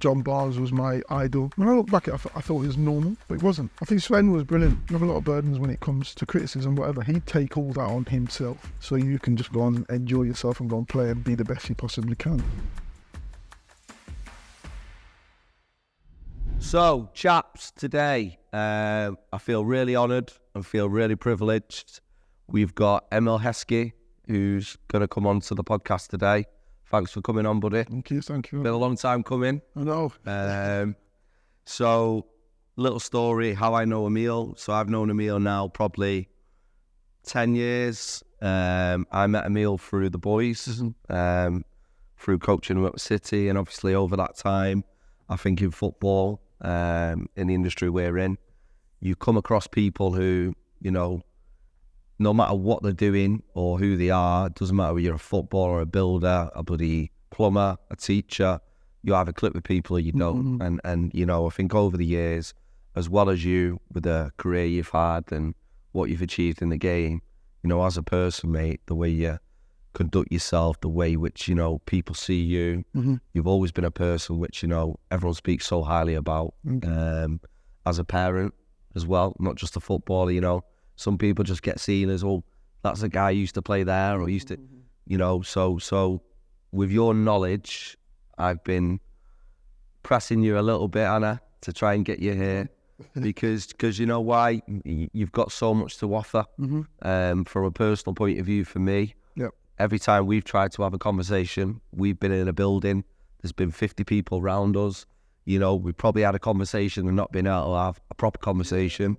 John Barnes was my idol. When I look back at it, I thought it was normal, but it wasn't. I think Sven was brilliant. You have a lot of burdens when it comes to criticism, whatever. He'd take all that on himself, so you can just go on and enjoy yourself and go and play and be the best you possibly can. So, chaps, today I feel really honoured and feel really privileged. We've got Emile Heskey, who's going to come on to the podcast today. Thanks for coming on, buddy. Thank you. Been a long time coming. I know. So, little story, how I know Emile. So, I've known Emile now probably 10 years. I met Emile through the boys, through coaching at City, and obviously over that time, I think in football, in the industry we're in, you come across people who, you know, no matter what they're doing or who they are, it doesn't matter whether you're a footballer, a builder, a bloody plumber, a teacher, you either click with people or you don't. Mm-hmm. And you know, I think over the years, as well as you, with the career you've had and what you've achieved in the game, you know, as a person, mate, the way you conduct yourself, the way which, you know, people see you, you've always been a person which, you know, everyone speaks so highly about. As a parent as well, not just a footballer, you know. Some people just get seen as, oh, that's a guy who used to play there or used to, you know. So with your knowledge, I've been pressing you a little bit, Anna, to try and get you here because you know why? You've got so much to offer. From a personal point of view for me, every time we've tried to have a conversation, we've been in a building, there's been 50 people around us. You know, we've probably had a conversation and not been able to have a proper conversation.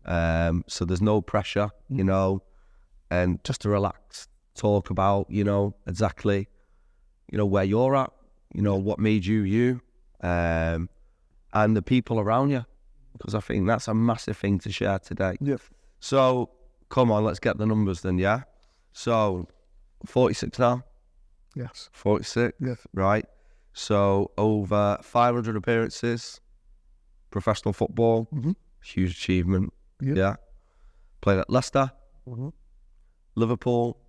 So there's no pressure, you know, and just to relax, talk about, you know, exactly, you know, where you're at, you know, what made you you, and the people around you, because I think that's a massive thing to share today. So come on, let's get the numbers then, yeah? So 46 now? Yes. 46? Yes. Right. So over 500 appearances, professional football, huge achievement. Yeah. Played at Leicester, Liverpool,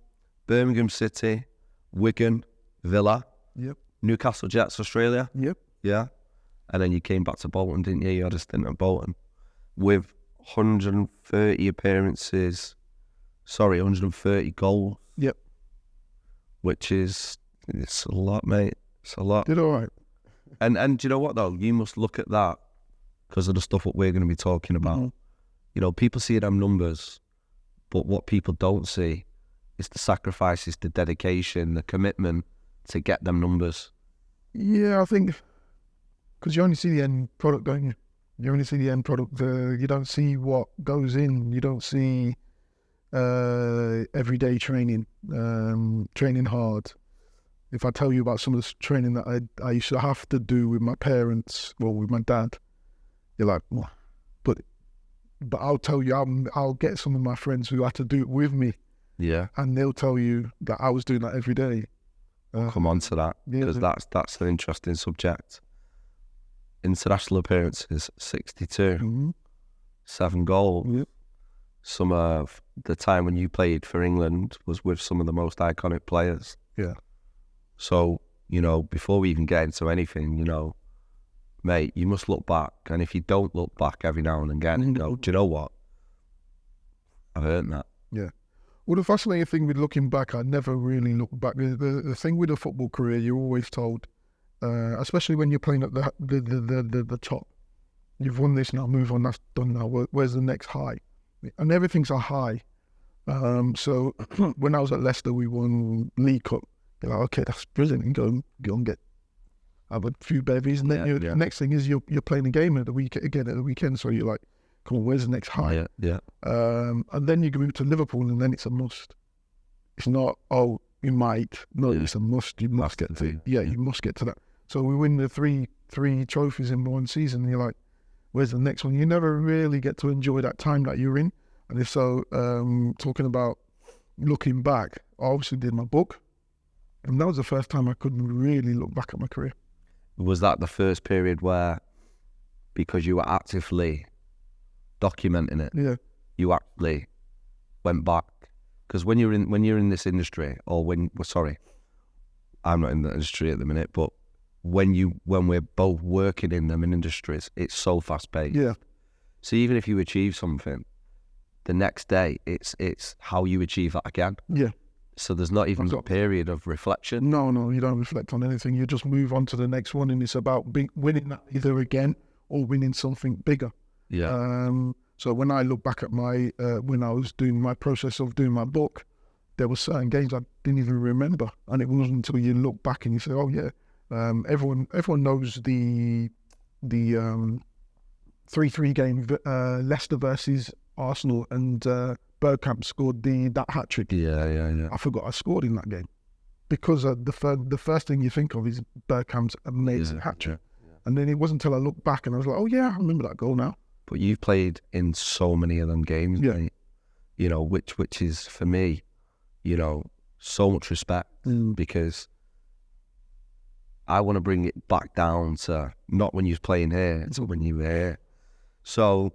Birmingham City, Wigan, Villa, Newcastle Jets, Australia. Yeah. And then you came back to Bolton, didn't you? You had a stint at Bolton with 130 appearances, 130 goals. Which is, it's a lot, mate. It's a lot. Did all right. And do you know what, though? You must look at that because of the stuff that we're going to be talking about. You know, people see them numbers, but what people don't see is the sacrifices, the dedication, the commitment to get them numbers. Yeah, I think, because you only see the end product, don't you? You only see the end product. You don't see what goes in. You don't see everyday training, training hard. If I tell you about some of the training that I used to have to do with my parents, well, with my dad, you're like, oh. But I'll tell you, I'll get some of my friends who had to do it with me. Yeah. And they'll tell you that I was doing that every day. We'll come on to that, because that's an interesting subject. International appearances, 62, 7 goals. Some of the time when you played for England was with some of the most iconic players. So, you know, before we even get into anything, you know, mate, you must look back. And if you don't look back every now and again and go, do you know what? I've earned that. Well, the fascinating thing with looking back, I never really look back. The thing with a football career, you're always told, especially when you're playing at the top, you've won this now, move on, that's done now. Where's the next high? And everything's a high. So when I was at Leicester, we won League Cup. You're like, okay, that's brilliant. And go and have a few bevies, and then the next thing is you're playing a game at the weekend. So you're like, come on, where's the next high? And then you move to Liverpool, and then it's a must. It's not, oh, you might. No, it's a must. You must get to you must get to that. So we win the three trophies in one season, and you're like, where's the next one? You never really get to enjoy that time that you're in. And if so, talking about looking back, I obviously did my book, and that was the first time I could really look back at my career. Was that the first period where, because you were actively documenting it, you actually went back? Because when you're in this industry, or I'm not in the industry at the minute, but when we're both working in them industries, it's so fast paced. Yeah. So even if you achieve something, the next day it's how you achieve that again. Yeah. So there's not even a period of reflection. No, you don't reflect on anything. You just move on to the next one, and it's about winning that either again or winning something bigger. Yeah. So when I look back at my when I was doing my process of doing my book, there were certain games I didn't even remember, and it wasn't until you look back and you say, "Oh yeah, everyone knows the 3-3 game Leicester versus Arsenal, and Bergkamp scored that hat trick. Yeah. I forgot I scored in that game because the first thing you think of is Bergkamp's amazing hat trick, and then it wasn't until I looked back and I was like, "Oh yeah, I remember that goal now." But you've played in so many of them games, mate, you know, which is for me, you know, so much respect because I want to bring it back down to not when you was playing here, it's when you were here. So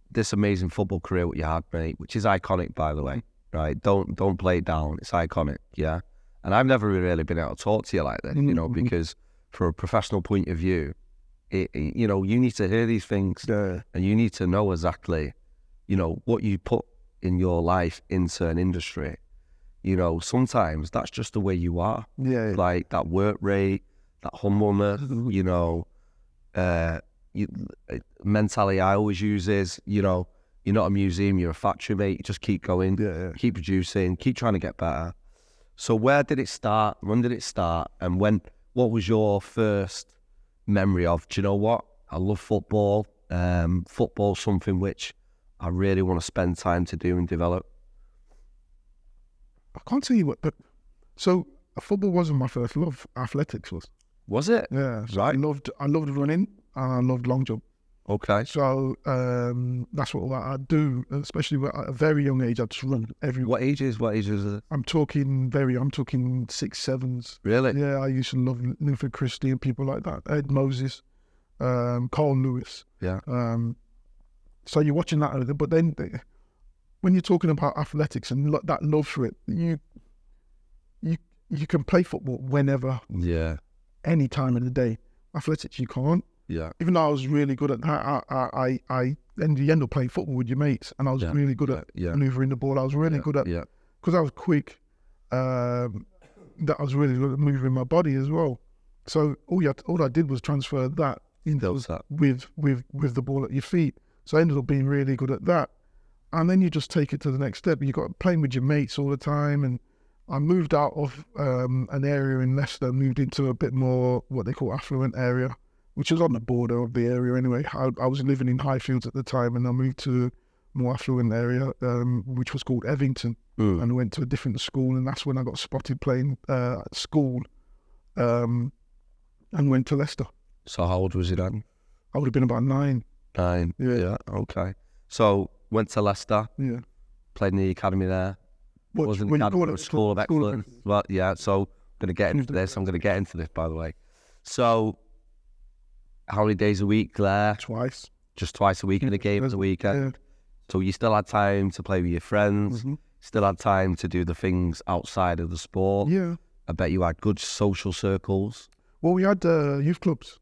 this amazing football career what you had, mate, which is iconic, by the way, right? Don't play it down. It's iconic, yeah. And I've never really been able to talk to you like this, you know, because from a professional point of view, you know, you need to hear these things and you need to know exactly, you know, what you put in your life into an industry. You know, sometimes that's just the way you are. Yeah. Like that work rate, that humbleness, you know, mentality I always use is, you know, you're not a museum, you're a factory, mate. You just keep going, keep producing, keep trying to get better. So where did it start? When did it start? And what was your first memory of, do you know what? I love football. Football's something which I really want to spend time to do and develop. I can't tell you what, but so football wasn't my first love. Athletics was. Was it? Yeah. So Right. I loved running and I loved long jump. Okay. So that's what I do, especially at a very young age. I just run everywhere. What age is it? I'm talking 6, 7s. Really? Yeah, I used to love Linford Christie and people like that. Ed Moses, Carl Lewis. Yeah. So you're watching that, but then when you're talking about athletics and that love for it, you can play football whenever, any time of the day. Athletics you can't. Yeah. Even though I was really good at that, you end up playing football with your mates, and I was really good at manoeuvring the ball. I was really good at, because I was quick, that I was really good at moving my body as well. So all I did was transfer that into with the ball at your feet. So I ended up being really good at that. And then you just take it to the next step. You got playing with your mates all the time. And I moved out of an area in Leicester, moved into a bit more what they call affluent area, which is on the border of the area anyway. I was living in Highfields at the time, and I moved to a more affluent area, which was called Evington, and I went to a different school, and that's when I got spotted playing at school, and went to Leicester. So how old was you then? I would have been about 9. 9. Yeah. Okay. So went to Leicester. Yeah. Played in the academy there. Wasn't when academy, you call it School of Excellence. Well, yeah. So I'm going to get into this. By the way. So how many days a week there? Twice. Just twice a week in the games a weekend. Yeah. So you still had time to play with your friends. Still had time to do the things outside of the sport. Yeah. I bet you had good social circles. Well, we had youth clubs.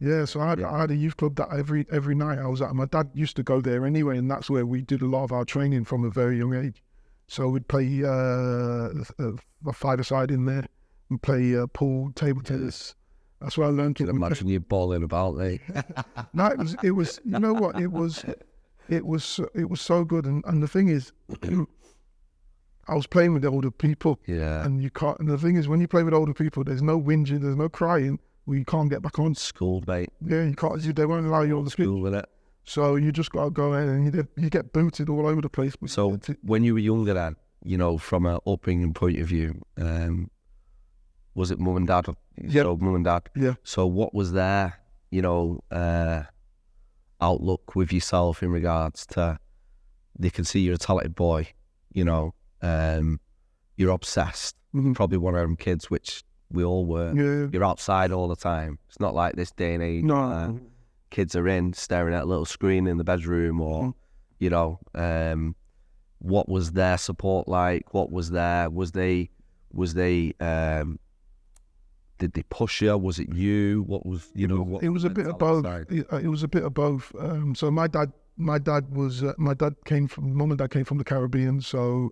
Yeah, so I had a youth club that every night I was at. My dad used to go there anyway, and that's where we did a lot of our training from a very young age. So we'd play a five-a-side in there and play pool, table tennis. That's where I learned to imagine you balling about, mate. No, it was. You know what? It was so good. And the thing is, I was playing with older people. Yeah. And you can't. And the thing is, when you play with older people, there's no whinging, there's no crying. You can't get back on. School, mate. Yeah, you can't. They won't allow you on the pitch. School with it. So you just got to go in, and you get booted all over the place. So when you were younger, then, you know, from an upbringing point of view, was it mum and dad? Yeah. So mum and dad. Yeah. So what was their, you know, outlook with yourself in regards to? They can see you're a talented boy. You know, you're obsessed. Probably one of them kids, which we all were. Yeah. You're outside all the time. It's not like this day and age. No. Kids are in staring at a little screen in the bedroom, or you know, what was their support like? What was their was they Did they push you? Was it you? What was, you know, what It was a bit of both. It was a bit of both. So my dad came from, mum and dad came from the Caribbean, so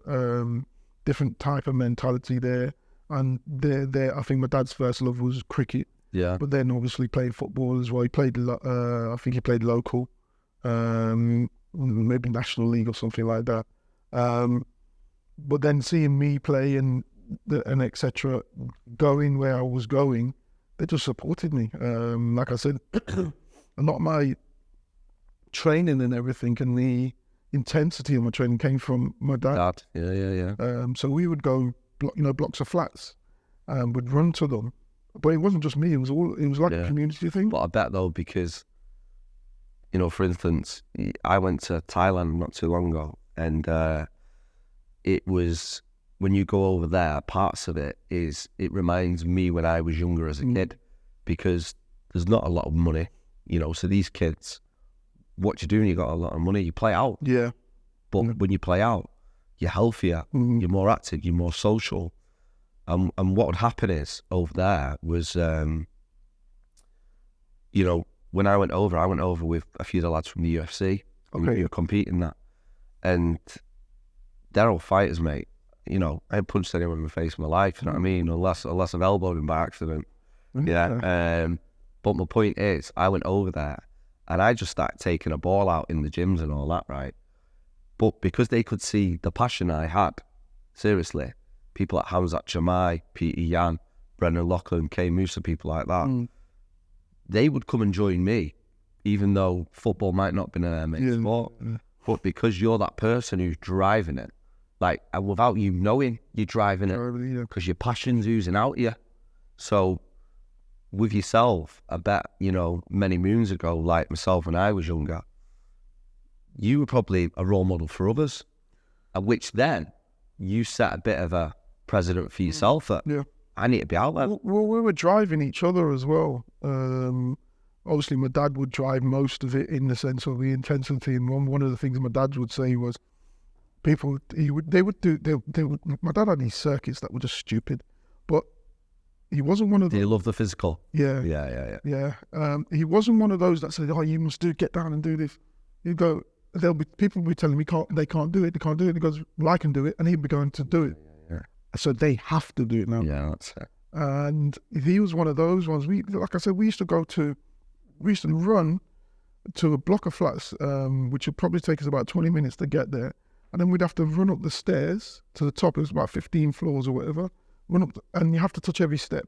different type of mentality there. And I think my dad's first love was cricket. Yeah. But then obviously playing football as well. He played, I think he played local, maybe National League or something like that. But then seeing me play and etc., going where I was going, they just supported me. Like I said, a lot of my training and everything and the intensity of my training came from my dad. Yeah. So we would go, blocks of flats, would run to them. But it wasn't just me; it was like a community thing. But I bet though, because, you know, for instance, I went to Thailand not too long ago, and it was, when you go over there, parts of it reminds me when I was younger as a kid, because there's not a lot of money, you know. So these kids, what you do when you got a lot of money, you play out. Yeah. But when you play out, you're healthier, you're more active, you're more social. And what would happen is, over there was, you know, when I went over with a few of the lads from the UFC who were competing that. And they're all fighters, mate. You know, I haven't punched anyone in the face in my life, you know what I mean? Unless I've elbowed him by accident. Yeah. But my point is, I went over there and I just started taking a ball out in the gyms and all that, right? But because they could see the passion I had, seriously, people like Hamzat Chamai, Peter Yan, Brendan Loughlin, Kay Musa, people like that, they would come and join me, even though football might not have been their main sport. But because you're that person who's driving it, like, and without you knowing you're driving it, because your passion's oozing out of you. So with yourself, I bet, you know, many moons ago, like myself when I was younger, you were probably a role model for others, and which then you set a bit of a precedent for yourself that I need to be out there. Well, we were driving each other as well. Obviously, my dad would drive most of it in the sense of the intensity. And one of the things my dad would say was, my dad had these circuits that were just stupid, but he wasn't one of those. Did he love the physical? Yeah. He wasn't one of those that said, "Oh, you must get down and do this." He'd go, people would be telling me they can't do it. He goes, "Well, I can do it," and he'd be going to do it. So they have to do it now. Yeah, that's it. And he was one of those ones. Like I said, we used to run to a block of flats, which would probably take us about 20 minutes to get there. And then we'd have to run up the stairs to the top. It was about 15 floors or whatever. Run up, and you have to touch every step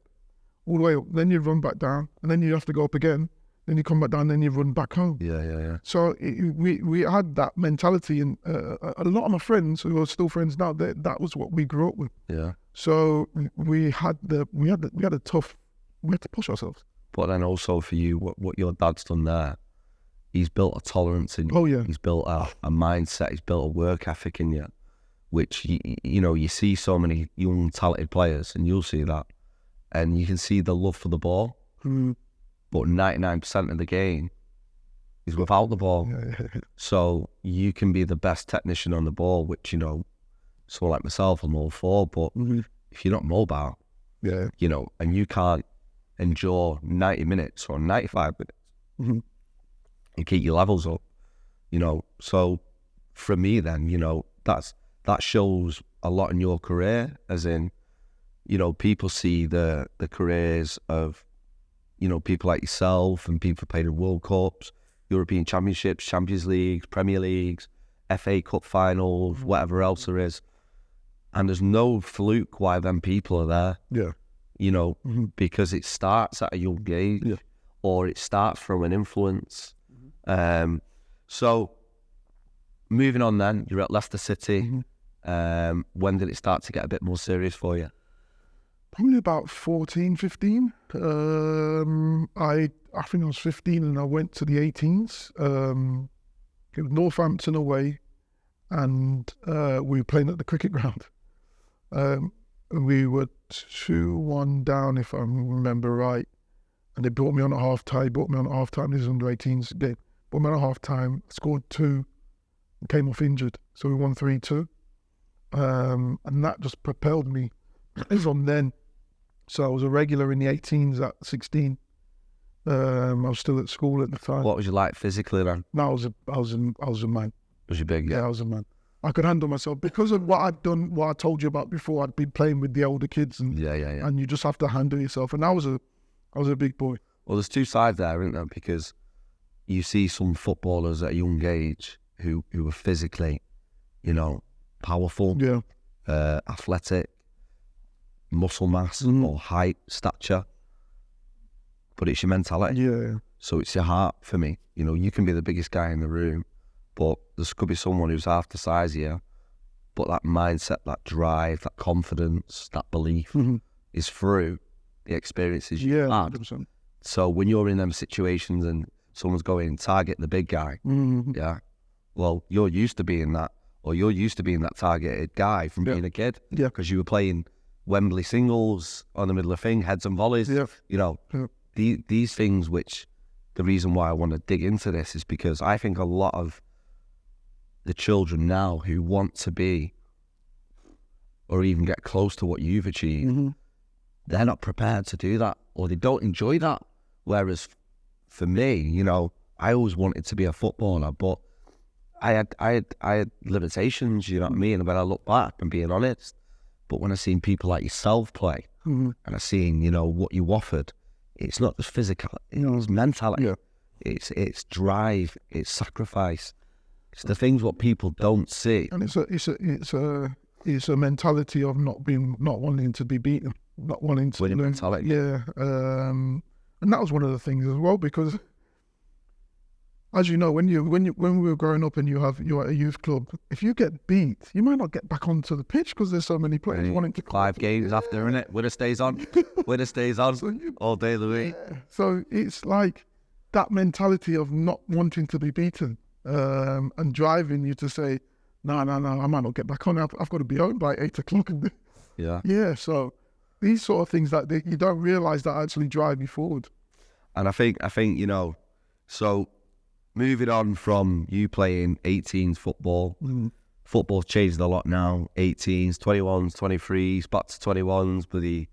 all the way up. Then you run back down, and then you have to go up again. Then you come back down, then you run back home. Yeah. So we had that mentality, and a lot of my friends who are still friends now, that was what we grew up with. Yeah. So we had to push ourselves. But then also for you, what your dad's done there, he's built a tolerance in you. Oh yeah. He's built a mindset. He's built a work ethic in you, which you know, you see so many young talented players, and you'll see that, and you can see the love for the ball. But 99% of the game is without the ball. So you can be the best technician on the ball, which, you know, someone like myself, I'm all for. But if you're not mobile, you know, and you can't endure 90 minutes or 95 minutes and keep your levels up, you know. So for me then, you know, that shows a lot in your career, as in, you know, people see the careers of, you know, people like yourself and people who played in World Cups, European Championships, Champions Leagues, Premier Leagues, FA Cup finals, whatever else there is. And there's no fluke why them people are there. Yeah. You know, because it starts at a young age, or it starts from an influence. So moving on then, you're at Leicester City. When did it start to get a bit more serious for you? Probably about 14, 15. I think I was 15 and I went to the 18s. It was Northampton away, and we were playing at the cricket ground. We were 2-1 down, if I remember right, and they brought me on at half time. This is under 18s game. Brought me on at half time, scored 2, and came off injured. So we won 3-2. And that just propelled me. From then, So I was a regular in the 18s at 16. I was still at school at the time. What was you like physically then? No, I was a man. Was you big? Yeah, I was a man. I could handle myself because of what I'd done, what I told you about before. I'd been playing with the older kids, and and you just have to handle yourself. And I was a big boy. Well, there's two sides there, isn't there? Because you see some footballers at a young age who are physically, powerful, athletic, muscle mass or height, stature, but it's your mentality. Yeah. So it's your heart for me. You can be the biggest guy in the room, but there could be someone who's half the size of you, but that mindset, that drive, that confidence, that belief is through the experiences you've had. 100%. So when you're in them situations and someone's going, target the big guy, well, you're used to being that, or you're used to being that targeted guy from being a kid, because you were playing Wembley singles on the middle of thing, heads and volleys. These things, which the reason why I want to dig into this is because I think a lot of the children now who want to be or even get close to what you've achieved, they're not prepared to do that, or they don't enjoy that. Whereas for me, I always wanted to be a footballer, but I had limitations, you know what I mean? And when I look back and being honest, but when I seen people like yourself play, and I seen, what you offered, it's not just physical, it's mentality. Yeah. It's drive, it's sacrifice. It's the things what people don't see. And it's a mentality of not wanting to be beaten, not wanting to Winning mentality. Yeah. And that was one of the things as well, because as you know, when we were growing up and you're at a youth club, if you get beat, you might not get back onto the pitch because there's so many players wanting to. 5 games after, innit? Winner stays on. Winner stays on all day of the week. So it's like that mentality of not wanting to be beaten, and driving you to say, no, I might not get back on. I've got to be home by 8 o'clock. Yeah. So these sort of things that you don't realise that actually drive you forward. And I think so. Moving on from you playing 18s football, football's changed a lot now. 18s, 21s, 23s, back to 21s, with the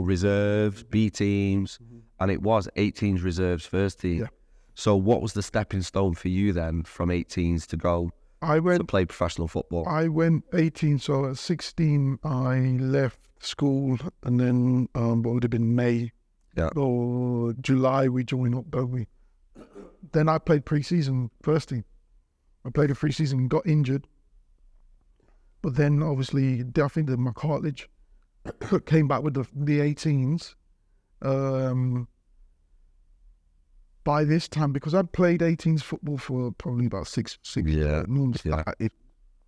reserves, B teams, and it was 18s reserves first team. Yeah. So what was the stepping stone for you then from 18s to go to play professional football? I went 18, so at 16 I left school, and then what would have been May or July we joined up, don't we? Then I played pre-season first team. I played a pre-season, got injured, but then obviously I think that my cartilage came back with the 18s. By this time, because I'd played 18s football for probably about six months, it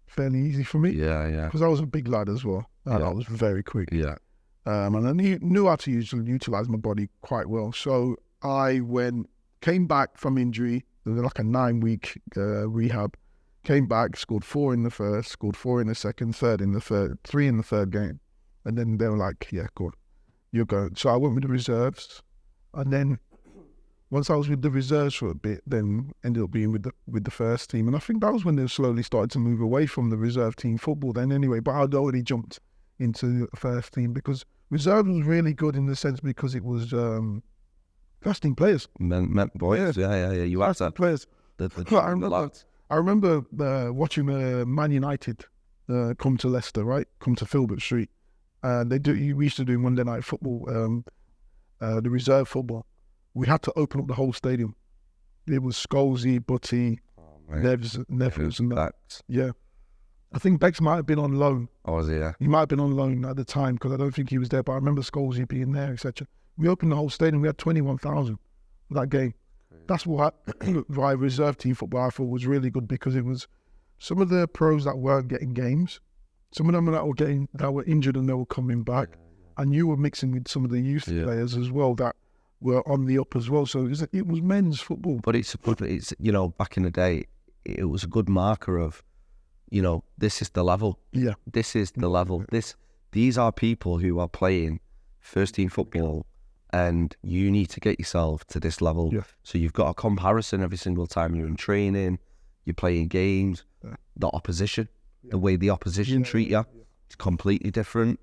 fairly easy for me. Yeah. Because I was a big lad as well, and I was very quick. Yeah. And I knew how to utilize my body quite well. So I came back from injury, like a 9-week rehab, came back, scored 4 in the first, scored 4 in the second, 3 in the third game. And then they were like, yeah, good, you're going. So I went with the reserves. And then once I was with the reserves for a bit, then ended up being with the first team. And I think that was when they slowly started to move away from the reserve team football then anyway. But I'd already jumped into the first team because reserve was really good in the sense because it was first team players. Men boys, yeah. You had that. Players. I remember watching Man United come to Leicester, right? Come to Filbert Street. We used to do Monday night football, the reserve football. We had to open up the whole stadium. It was Scholesy, Butty, Nevs, and that. Yeah. I think Bex might have been on loan. Oh, was he? Yeah. He might have been on loan at the time because I don't think he was there, but I remember Scholesy being there, etc. We opened the whole stadium. We had 21,000 for that game. That's why reserve team football I thought was really good, because it was some of the pros that weren't getting games, some of them that were injured and they were coming back, and you were mixing with some of the youth players as well that were on the up as well. So it was men's football. But it's back in the day, it was a good marker of, this is the level. Yeah. This is the level. These are people who are playing first team football, and you need to get yourself to this level. Yeah. So you've got a comparison every single time you're in training, you're playing games, the opposition, the way the opposition treat you, it's completely different.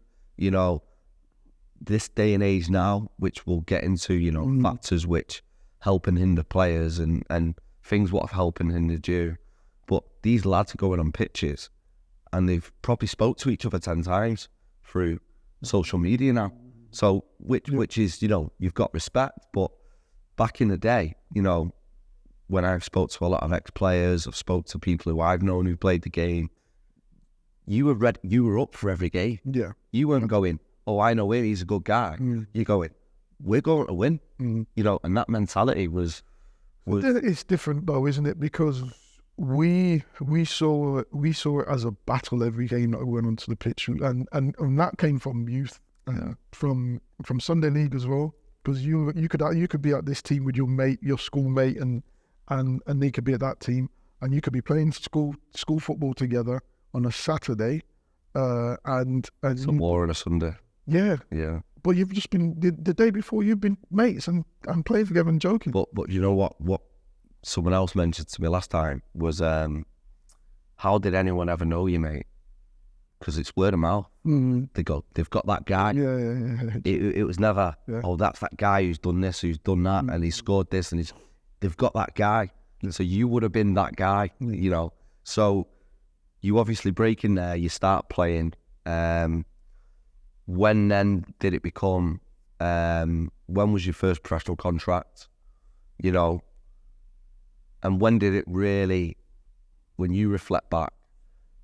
this day and age now, which we'll get into, you know, factors which help and hinder players and things what have helped and hindered you. But these lads are going on pitches and they've probably spoke to each other 10 times through social media now. So which is, you know, you've got respect. But back in the day, you know, when I've spoke to a lot of ex-players, I've spoke to people who I've known who played the game, you were up for every game. Yeah. You weren't going, oh, I know him, he's a good guy. You're going, we're going to win. You know, and that mentality was... It's different though, isn't it? Because we saw it as a battle every game that we went onto the pitch, and that came from youth, from Sunday League as well. Because you could be at this team with your mate, your schoolmate, and they could be at that team, and you could be playing school football together on a Saturday, and Some war on a Sunday. Yeah. But you've just been the day before you've been mates and playing together and joking. But you know what someone else mentioned to me last time was how did anyone ever know you, mate? Because it's word of mouth. They've got that guy. Yeah. It was never, oh, that's that guy who's done this, who's done that, and he scored this, and they've got that guy. So you would have been that guy, you know. So you obviously break in there, you start playing. When then did it become, when was your first professional contract, you know? And when did it really, when you reflect back,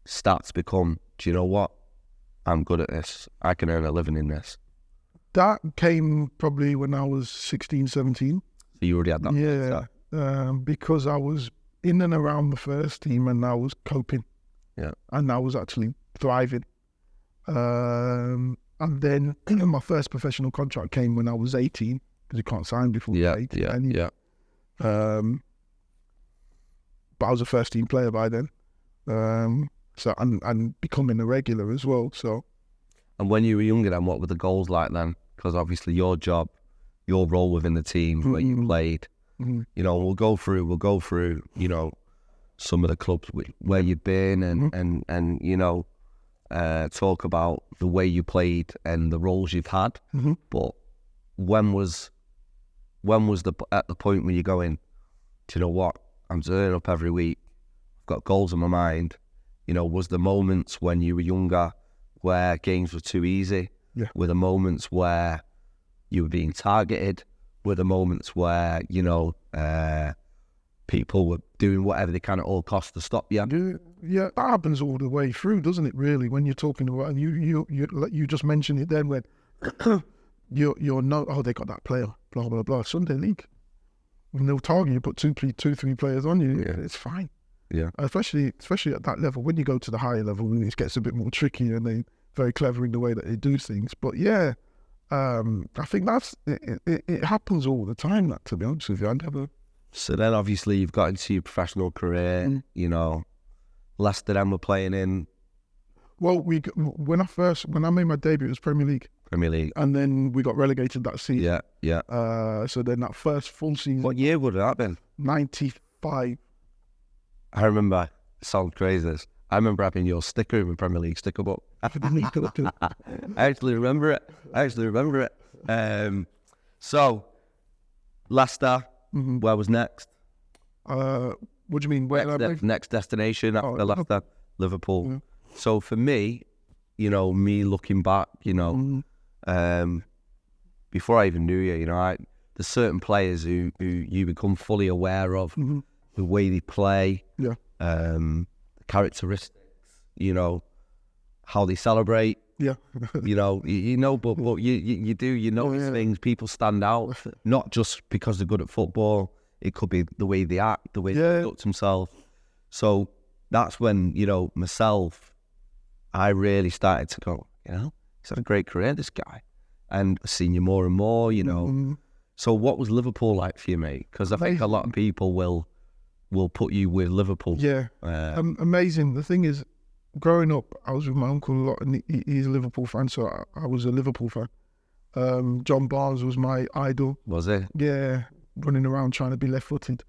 start to become, do you know what? I'm good at this. I can earn a living in this. That came probably when I was 16, 17. So you already had that? Yeah, because I was in and around the first team and I was coping. Yeah. And I was actually thriving. And then my first professional contract came when I was 18, because you can't sign before you're 18. Yeah. But I was a first team player by then. So and becoming a regular as well. So. And when you were younger then, what were the goals like then? Because obviously your job, your role within the team where you played, you know, we'll go through, you know, some of the clubs where you've been and you know, talk about the way you played and the roles you've had. But when was at the point where you're going, do you know what? I'm turning up every week. I've got goals in my mind. You know, was the moments when you were younger where games were too easy? Yeah. Were the moments where you were being targeted? Were the moments where, you know, people were doing whatever they can at all costs to stop you? Yeah, that happens all the way through, doesn't it? Really, when you're talking about, and you just mentioned it then when you're no, oh, they got that player, blah blah blah. Sunday League, when they'll target you, put two, three players on you, it's fine. Yeah, especially at that level. When you go to the higher level, it gets a bit more tricky, and they're very clever in the way that they do things. But yeah, I think that's it happens all the time. That, to be honest with you, I never. So then, obviously, you've got into your professional career. You know, Leicester then were playing in. Well, when I made my debut, it was Premier League. And then we got relegated that season. Yeah. So then that first full season. What year would that have been? 95. I remember. It sounds crazy. I remember having your sticker in the Premier League sticker book. I actually remember it. So, Leicester. Where was next? What do you mean? Where next destination after Leicester? Liverpool. Yeah. So for me, you know, me looking back, you know, before I even knew you, you know, there's certain players who you become fully aware of, the way they play, the characteristics, you know, how they celebrate. Yeah. you know, but you do, you notice things, people stand out, not just because they're good at football, it could be the way they act, the way they conduct themselves. So that's when, you know, myself, I really started to go, you know, he's had a great career, this guy. And I've seen you more and more, you know. So what was Liverpool like for you, mate? Because I think a lot of people will put you with Liverpool. Yeah, amazing. The thing is, growing up, I was with my uncle a lot, and he's a Liverpool fan, so I was a Liverpool fan. John Barnes was my idol. Was it? Yeah, running around trying to be left-footed,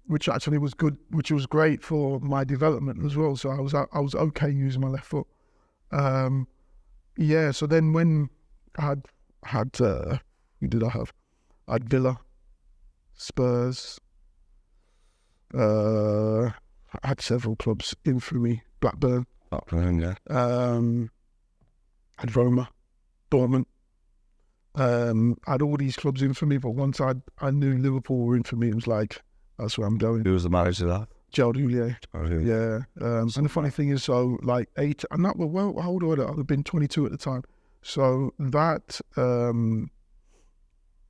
which actually was good, which was great for my development as well. So I was okay using my left foot. So then when who did I have? I had Villa, Spurs. I had several clubs in for me. Blackburn. Yeah. Had Roma, Dortmund. I had all these clubs in for me, but once I knew Liverpool were in for me, it was like, that's where I'm going. Who was the manager of that? Gerald Houllier. Oh, who? Yeah. And the funny thing is, so like I'm not, well, how old was I? I'd have been 22 at the time. So that, it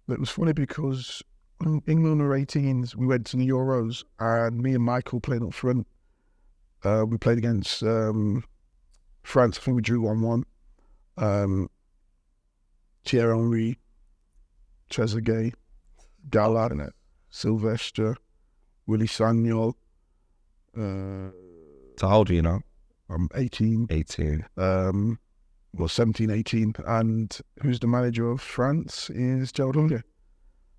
was funny because when England were 18s, we went to the Euros, and me and Michael played up front. We played against France. I think we drew 1-1. Thierry Henry, Trezeguet, Gallagher, Sylvester, Willy Sagnol. So how old are you now? I'm 18. 18. 17, 18. And who's the manager of France is Gerald Houllier.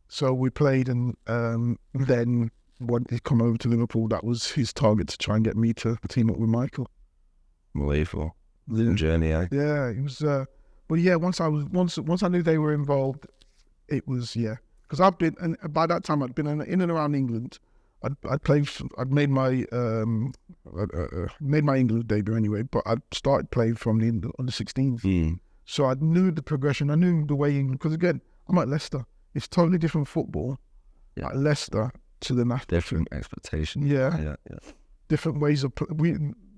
So we played, and then when he come over to Liverpool, that was his target, to try and get me to team up with Michael. Unbelievable. Journey, eh? Yeah, it was. But yeah, once I knew they were involved, it was, yeah. Because and by that time I'd been in and around England. I'd made my England debut anyway, but I'd started playing from the under 16s. So I knew the progression. I knew the way England. Because again, I'm at Leicester. It's totally different football at Leicester to the national. Different expectations. Yeah. Different ways of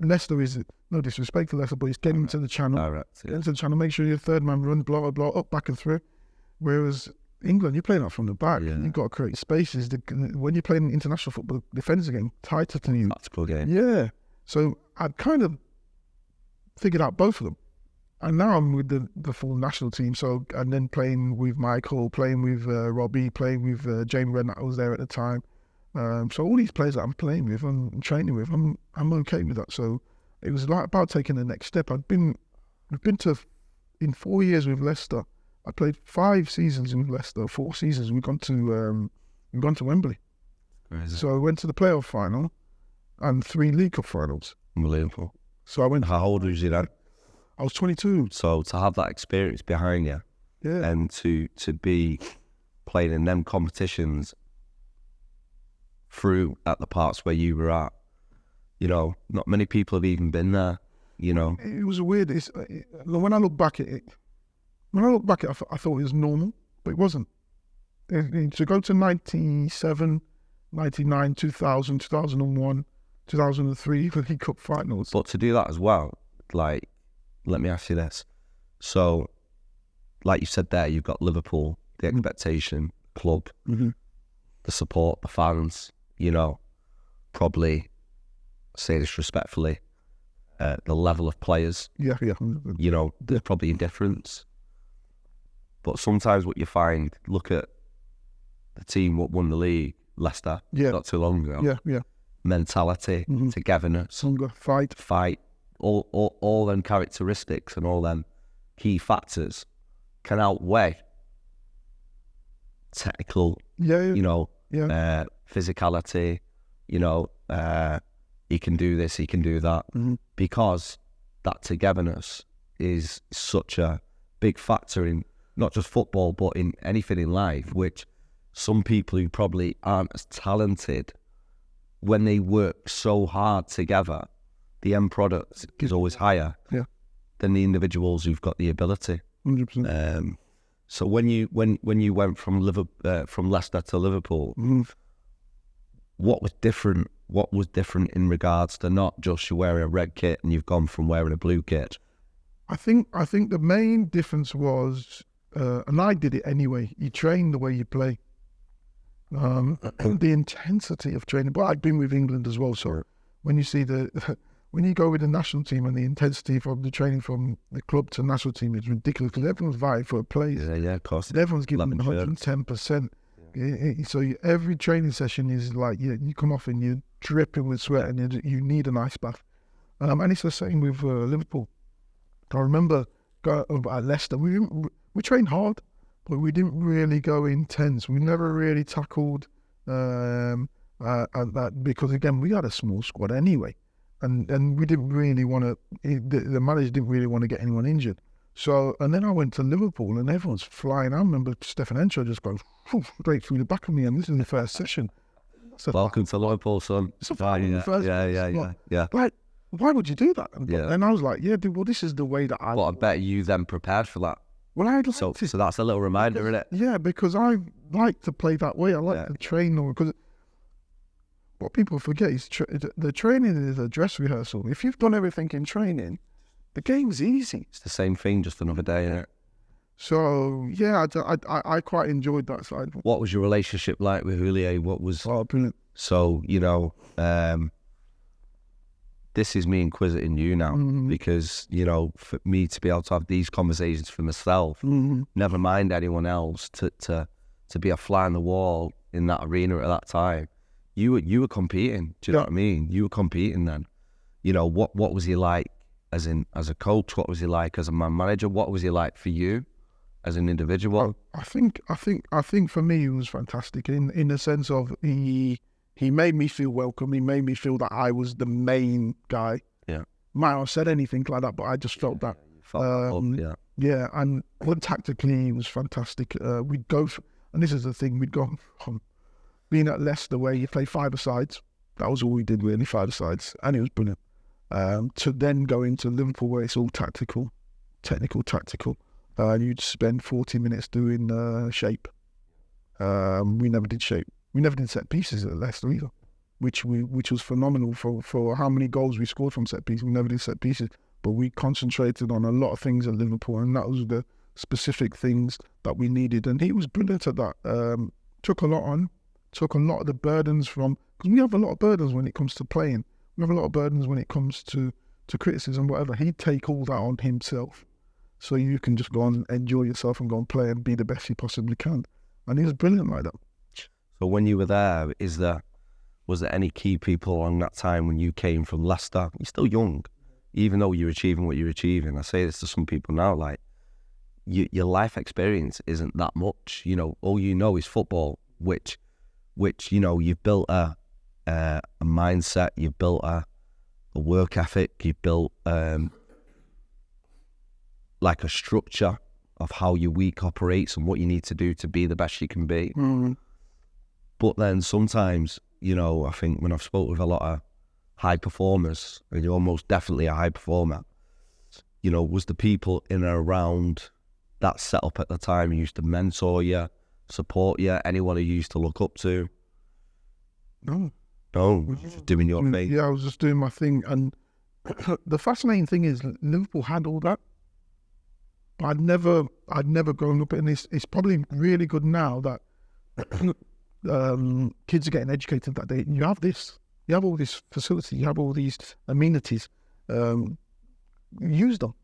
Leicester is, no disrespect to Leicester, but it's getting into the channel. Direct, Getting into the channel, make sure your third man runs, blah, blah, blah, up, back and through. Whereas England, you're playing out from the back. Yeah. You've got to create spaces. When you're playing international football, the defenders are getting tighter than you. Tactical game. Yeah. So I'd kind of figured out both of them. And now I'm with the full national team. So, and then playing with Michael, playing with Robbie, playing with James Redden, that was there at the time. So all these players that I'm playing with and training with, I'm okay with that. So it was like about taking the next step. We've been to, in 4 years with Leicester, I played 5 seasons with Leicester, 4 seasons. We've gone to Wembley. Crazy. So I went to the playoff final and 3 League Cup finals. Unbelievable. So I went. How old was you then? I was 22. So to have that experience behind you, Yeah. and to be playing in them competitions through at the parts where you were at, not many people have even been there. It was weird. When I look back at it, I thought it was normal, but it wasn't. To go to 97, 99, 2000, 2001, 2003 League Cup finals. But to do that as well, like, let me ask you this. So, like you said there, you've got Liverpool, the expectation, club, the support, the fans, probably, say this respectfully, the level of players. Yeah. There's probably a difference. But sometimes what you find, look at the team what won the league, Leicester, not too long ago. Yeah. Mentality, togetherness, Hunger, fight. All them characteristics and all them key factors can outweigh technical, physicality, he can do this, he can do that, because that togetherness is such a big factor in not just football, but in anything in life, which some people who probably aren't as talented, when they work so hard together, the end product is always higher than the individuals who've got the ability. 100%. So when you went from Leicester to Liverpool, what was different? What was different in regards to not just you wearing a red kit and you've gone from wearing a blue kit? I think the main difference was, and I did it anyway, you train the way you play. The intensity of training. But I'd been with England as well, so when you see when you go with the national team and the intensity from the training from the club to the national team is ridiculous, because everyone's vying for a place. Yeah, of course. Everyone's giving 110%. So every training session is like, you come off and you're dripping with sweat and you need an ice bath. And it's the same with Liverpool. I remember at Leicester, we trained hard, but we didn't really go intense. We never really tackled that, because again, we had a small squad anyway, and we didn't really want to. The manager didn't really want to get anyone injured, So, and then I went to Liverpool and everyone's flying. I remember Stefan Encho just goes straight through the back of me, and this is the first session. So, Welcome to Liverpool, son. it's a Yeah, first yeah. Like, why would you do that? And, Yeah. and I was like, yeah, dude, well, this is the way that I... But I bet you then prepared for that. Well, I'd like So to. that's a little reminder, isn't it? Yeah, because I like to play that way. I like to train, because what people forget is the training is a dress rehearsal. If you've done everything in training, the game's easy. It's the same thing, just another day, isn't it? So yeah, I quite enjoyed that side. What was your relationship like with Julio? What was... Oh, brilliant. So, this is me inquisiting you now, because, for me to be able to have these conversations for myself, never mind anyone else, to be a fly on the wall in that arena at that time, you were competing. Do you know what I mean? You were competing then. What was he like as a coach? What was he like as a man manager? What was he like for you as an individual? I think for me he was fantastic in the sense of he made me feel welcome. He made me feel that I was the main guy. Yeah. Might not have said anything like that, but I just felt that. Yeah, and tactically he was fantastic. We'd go, and this is the thing, we'd go from being at Leicester where you play five-a-sides. That was all we did really, five-a-sides, and it was brilliant. To then go into Liverpool where it's all tactical, tactical. You'd spend 40 minutes doing shape. We never did shape. We never did set pieces at Leicester either, which was phenomenal for how many goals we scored from set pieces. We never did set pieces, but we concentrated on a lot of things at Liverpool, and that was the specific things that we needed. And he was brilliant at that. Took a lot of the burdens from, because we have a lot of burdens when it comes to playing. We have a lot of burdens when it comes to criticism, whatever. He'd take all that on himself, so you can just go and enjoy yourself and go and play and be the best you possibly can. And he was brilliant like that. So when you were there, was there any key people along that time when you came from Leicester? You're still young, even though you're achieving what you're achieving. I say this to some people now, like, your life experience isn't that much. All you know is football, which you've built a mindset, you've built a work ethic, you've built like a structure of how your week operates and what you need to do to be the best you can be. But then sometimes, I think when I've spoken with a lot of high performers, and you're almost definitely a high performer, was the people in and around that setup at the time who used to mentor you, support you, anyone who you used to look up to? No, just doing your thing. Yeah, I was just doing my thing. And the fascinating thing is Liverpool had all that. I'd never grown up in this. It's probably really good now that kids are getting educated that you have this. You have all this facility. You have all these amenities. Use them.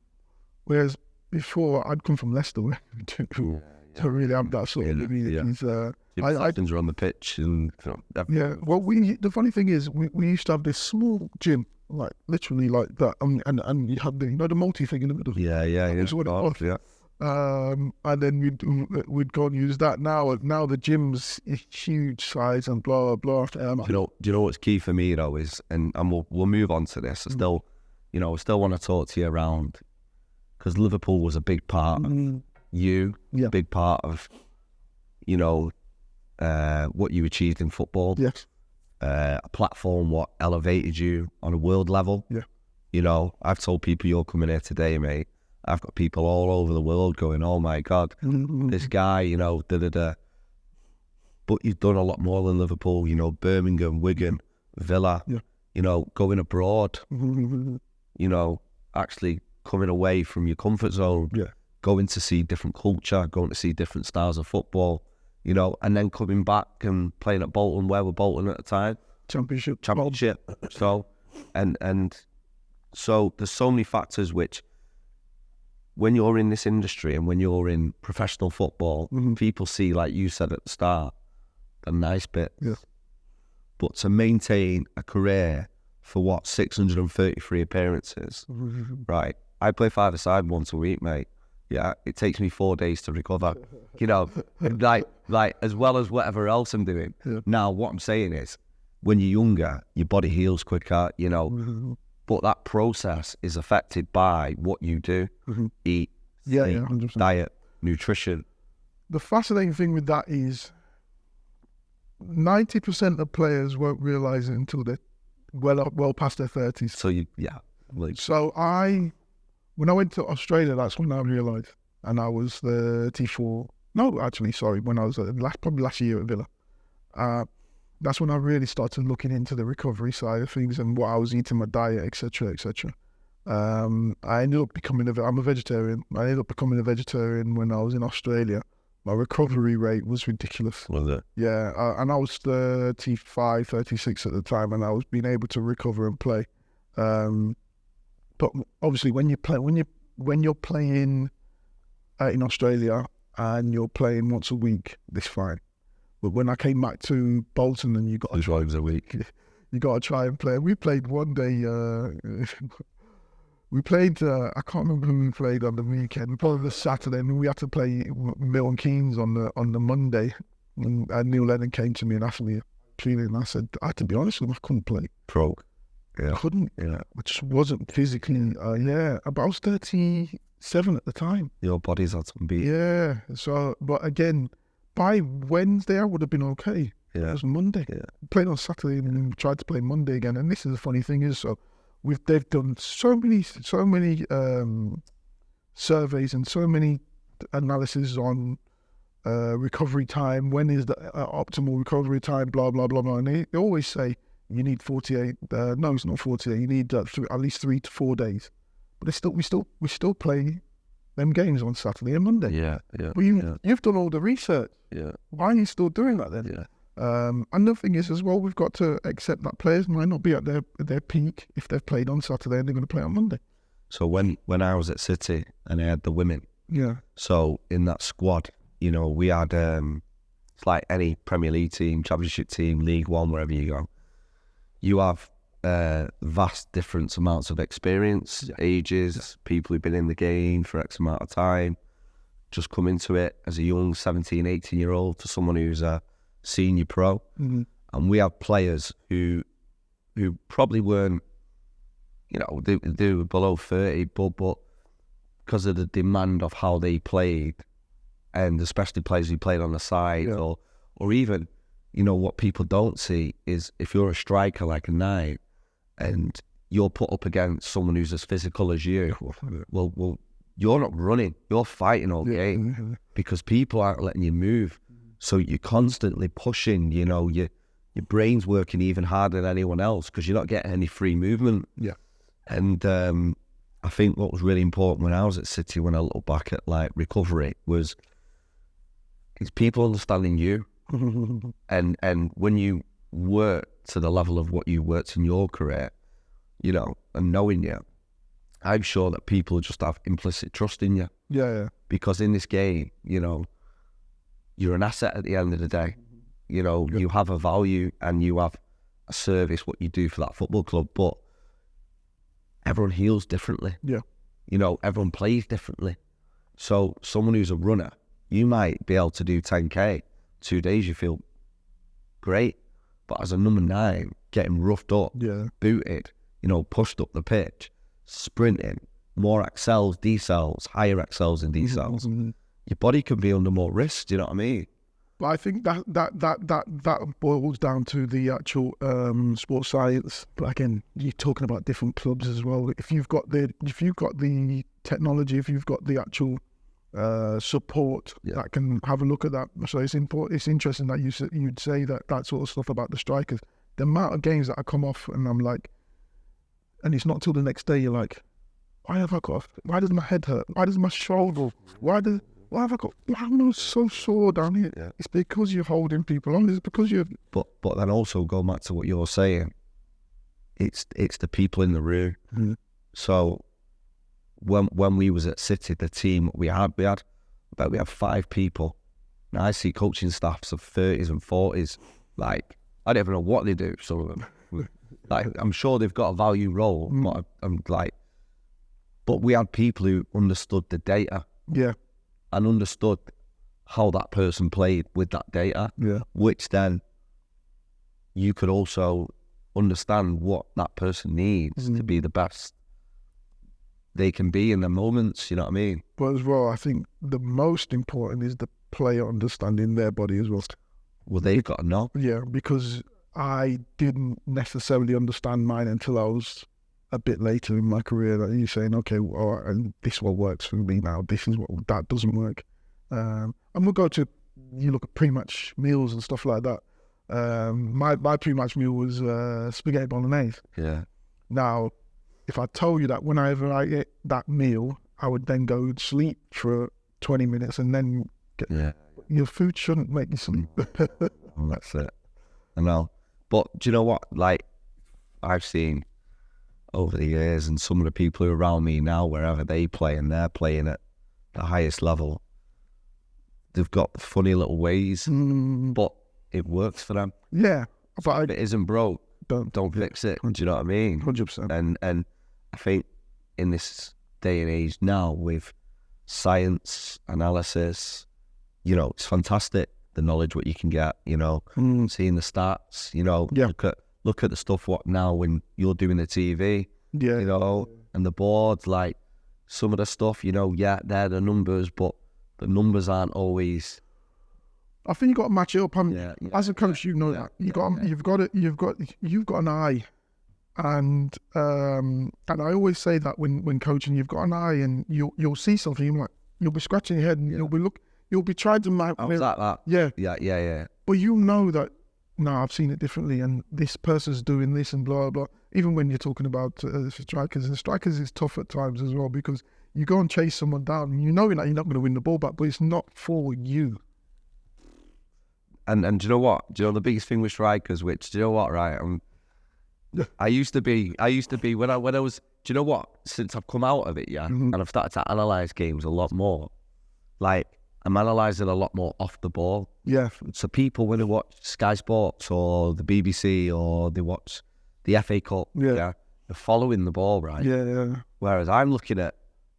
Whereas before, I'd come from Leicester where to really have that sort of amenities. Captains are on the pitch, and well, the funny thing is, we used to have this small gym, like literally like that, and you had the multi thing in the middle. That's what it was. And then we'd go and use that. Now the gym's a huge size and blah blah blah. Do you know what's key for me though is, and we'll move on to this. I still want to talk to you around, because Liverpool was a big part of you, big part of what you achieved in football. Yes. A platform what elevated you on a world level. Yeah. I've told people you're coming here today, mate. I've got people all over the world going, oh my God, this guy, But you've done a lot more than Liverpool, Birmingham, Wigan, Villa, going abroad, actually coming away from your comfort zone, going to see different culture, going to see different styles of football, and then coming back and playing at Bolton. Where were Bolton at the time? Championship. So, and so there's so many factors which, when you're in this industry and when you're in professional football, people see, like you said at the start, the nice bits. Yeah. But to maintain a career for 633 appearances, right? I play five-a-side once a week, mate. Yeah, it takes me 4 days to recover. Like as well as whatever else I'm doing. Yeah. Now, what I'm saying is, when you're younger, your body heals quicker, But that process is affected by what you do, eat, Yeah, sleep, 100%. diet, nutrition. The fascinating thing with that is 90% of players won't realise it until they're well past their 30s. So like So when I went to Australia, that's when I realised, and I was 34. No, actually, sorry, when I was probably last year at Villa. That's when I really started looking into the recovery side of things and what I was eating, my diet, etc., etc. I ended up becoming I'm a vegetarian. I ended up becoming a vegetarian when I was in Australia. My recovery rate was ridiculous. was it? Yeah, and I was 35, 36 at the time, and I was being able to recover and play. But obviously, when you're playing in Australia and you're playing once a week, it's fine. But when I came back to Bolton, and you got 2 times a week. you got to try and play. We played one day. We played. I can't remember who we played on the weekend. Probably the Saturday, and we had to play Milton Keynes on the Monday. And Neil Lennon came to me and asked me feeling. And I said, I had to be honest with him, I couldn't play. Broke. Yeah. Couldn't. Yeah. I just wasn't physically. But I was 37 at the time. Your body's had some beat. Yeah. So, but again, by Wednesday I would have been okay. Yeah. It was Monday. Yeah. Played on Saturday and then tried to play Monday again. And this is the funny thing is, so they've done so many surveys and so many analysis on recovery time. When is the optimal recovery time? Blah blah blah blah. And they always say you need 48. No, it's not 48. You need at least 3 to 4 days. But we still play them games on Saturday and Monday. Yeah. Yeah. But you've done all the research. Yeah. Why are you still doing that then? Yeah. And the thing is as well, we've got to accept that players might not be at their peak if they've played on Saturday and they're going to play on Monday. So when I was at City and I had the women, Yeah. so in that squad, we had it's like any Premier League team, Championship team, League One, wherever you go. You have vast different amounts of experience, ages, people who've been in the game for X amount of time, just come into it as a young 17, 18-year-old to someone who's a senior pro. Mm-hmm. And we had players who probably weren't, they were below 30, but because of the demand of how they played, and especially players who played on the side, or even, what people don't see is if you're a striker like a 9 and you're put up against someone who's as physical as you, well, you're not running, you're fighting all game because people aren't letting you move. So you're constantly pushing, your brain's working even harder than anyone else because you're not getting any free movement. Yeah. And I think what was really important when I was at City, when I look back at like recovery, was it's people understanding you. and when you work to the level of what you worked in your career, and knowing you, I'm sure that people just have implicit trust in you. Yeah. Because in this game, you're an asset at the end of the day. You have a value and you have a service, what you do for that football club, but everyone heals differently. Yeah. Everyone plays differently. So someone who's a runner, you might be able to do 10K, 2 days you feel great. But as a number 9, getting roughed up, booted, pushed up the pitch, sprinting, more accels, decels, higher accels and decels. Your body can be under more risk, do you know what I mean? But I think that boils down to the actual sports science. But again, you're talking about different clubs as well. If you've got the technology, if you've got the actual support that can have a look at that. So it's important. It's interesting that you'd say that sort of stuff about the strikers. The amount of games that I come off and I'm like, and it's not till the next day you're like, why does my head hurt? Why does my shoulder? Why have I got? I'm so sore down here. Yeah. It's because you're holding people on. It's because you're. But then also go back to what you're saying. It's the people in the room. Mm-hmm. So when we was at City, the team we had 5 people. Now I see coaching staffs of 30s and 40s. Like I don't even know what they do. Some of them. Like I'm sure they've got a value role. But but we had people who understood the data. Yeah. And understood how that person played with that data, which then you could also understand what that person needs to be the best they can be in the moments, you know what I mean? But as well, I think the most important is the player understanding their body as well. Well, they've got to know. Yeah, because I didn't necessarily understand mine until I was a bit later in my career. That you're saying, okay, all right, and this is what works for me now. This is what that doesn't work. And we'll go to, you look at pre-match meals and stuff like that. My pre-match meal was spaghetti bolognese. Yeah. Now, if I told you that whenever I ate that meal, I would then go sleep for 20 minutes and then your food shouldn't make you sleep. Well, that's it. I know. But do you know what? Like, I've seen over the years, and some of the people who are around me now, wherever they play, and they're playing at the highest level, they've got funny little ways, but it works for them. Yeah. But if it isn't broke, don't fix it. Do you know what I mean? 100%. And I think in this day and age now, with science, analysis, you know, it's fantastic, the knowledge what you can get, you know, seeing the stats, you know, look at the stuff what now when you're doing the TV, you know, and the boards, like some of the stuff, you know, they're the numbers, but the numbers aren't always. I think you got to match it up. As a coach, you know that you've got an eye, and I always say that when coaching, you've got an eye, and you'll see something, you'll be scratching your head, and you'll be trying to map. Was that? Yeah. But you know that. No, I've seen it differently, and this person's doing this, and blah blah. Even when you're talking about strikers, and strikers is tough at times as well, because you go and chase someone down, and you know that you're not going to win the ball back, but it's not for you. And do you know what? Do you know the biggest thing with strikers? Which, do you know what? Right, I used to be when I was. Do you know what? Since I've come out of it, and I've started to analyse games a lot more. Like, I'm analysing a lot more off the ball. Yeah. So people, when they watch Sky Sports or the BBC or they watch the FA Cup, they're following the ball, right? Yeah. Whereas I'm looking at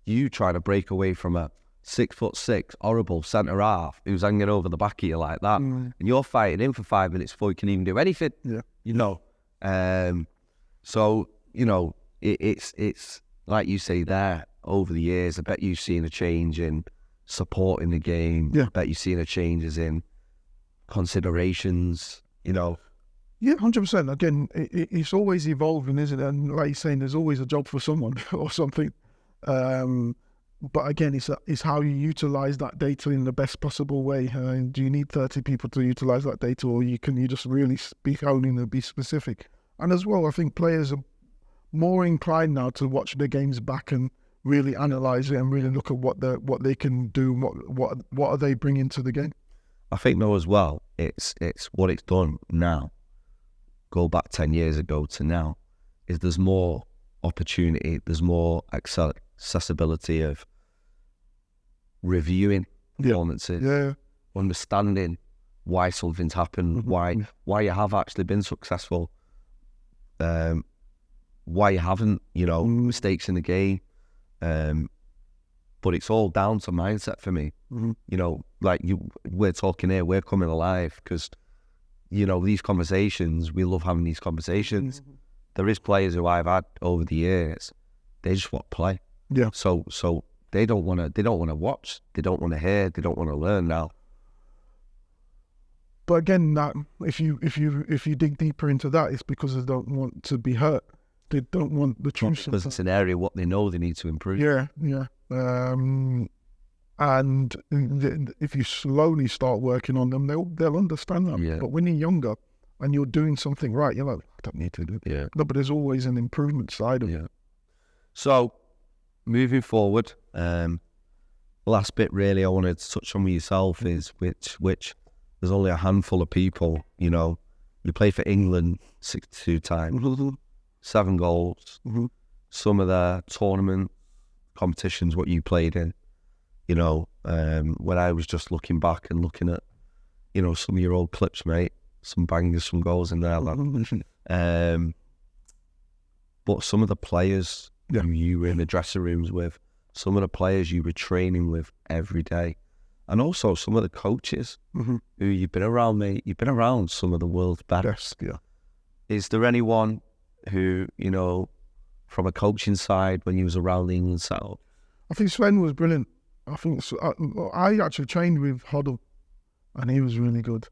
you trying to break away from a 6'6" horrible centre half who's hanging over the back of you like that, and you're fighting him for 5 minutes before you can even do anything. Yeah. You know. So you know it's like you say there. Over the years, I bet you've seen a change in supporting the game. Yeah. I bet you've seen a changes in considerations. You know. Yeah, 100%. Again, it's always evolving, isn't it? And like you're saying, there's always a job for someone or something. But again, it's how you utilize that data in the best possible way. Do you need 30 people to utilize that data, or you just really speak only and be specific? And as well, I think players are more inclined now to watch their games back and really analyze it and really look at what they can do, what are they bringing to the game. I think though as well, it's what it's done now. Go back 10 years ago to now, is there's more opportunity, there's more accessibility of reviewing performances, understanding why something's happened, why you have actually been successful, why you haven't, you know, mistakes in the game. But it's all down to mindset for me. You know, like we're talking here, we're coming alive because, you know, these conversations, we love having these conversations. There is players who I've had over the years, they just want to play. Yeah. So they don't want to watch, they don't want to hear, they don't want to learn now. But again, that if you dig deeper into that, it's because they don't want to be hurt. They don't want the truth. Because it's an area what they know they need to improve. Yeah. And if you slowly start working on them, they'll understand that. Yeah. But when you're younger and you're doing something right, you're like, I don't need to do that. Yeah. No, but there's always an improvement side of it. So, moving forward, last bit really I wanted to touch on with yourself is which there's only a handful of people, you know, you play for England 62 times, 7 goals, some of the tournament competitions what you played in, you know, when I was just looking back and looking at, you know, some of your old clips, mate, some bangers, some goals in there, but some of the players who you were in the dressing rooms with, some of the players you were training with every day, and also some of the coaches who you've been around, mate. You've been around some of the world's best. Yes, yeah. Is there anyone who, you know, from a coaching side when you was around the England setup? I think Sven was brilliant. I think I actually trained with Hoddle, and he was really good.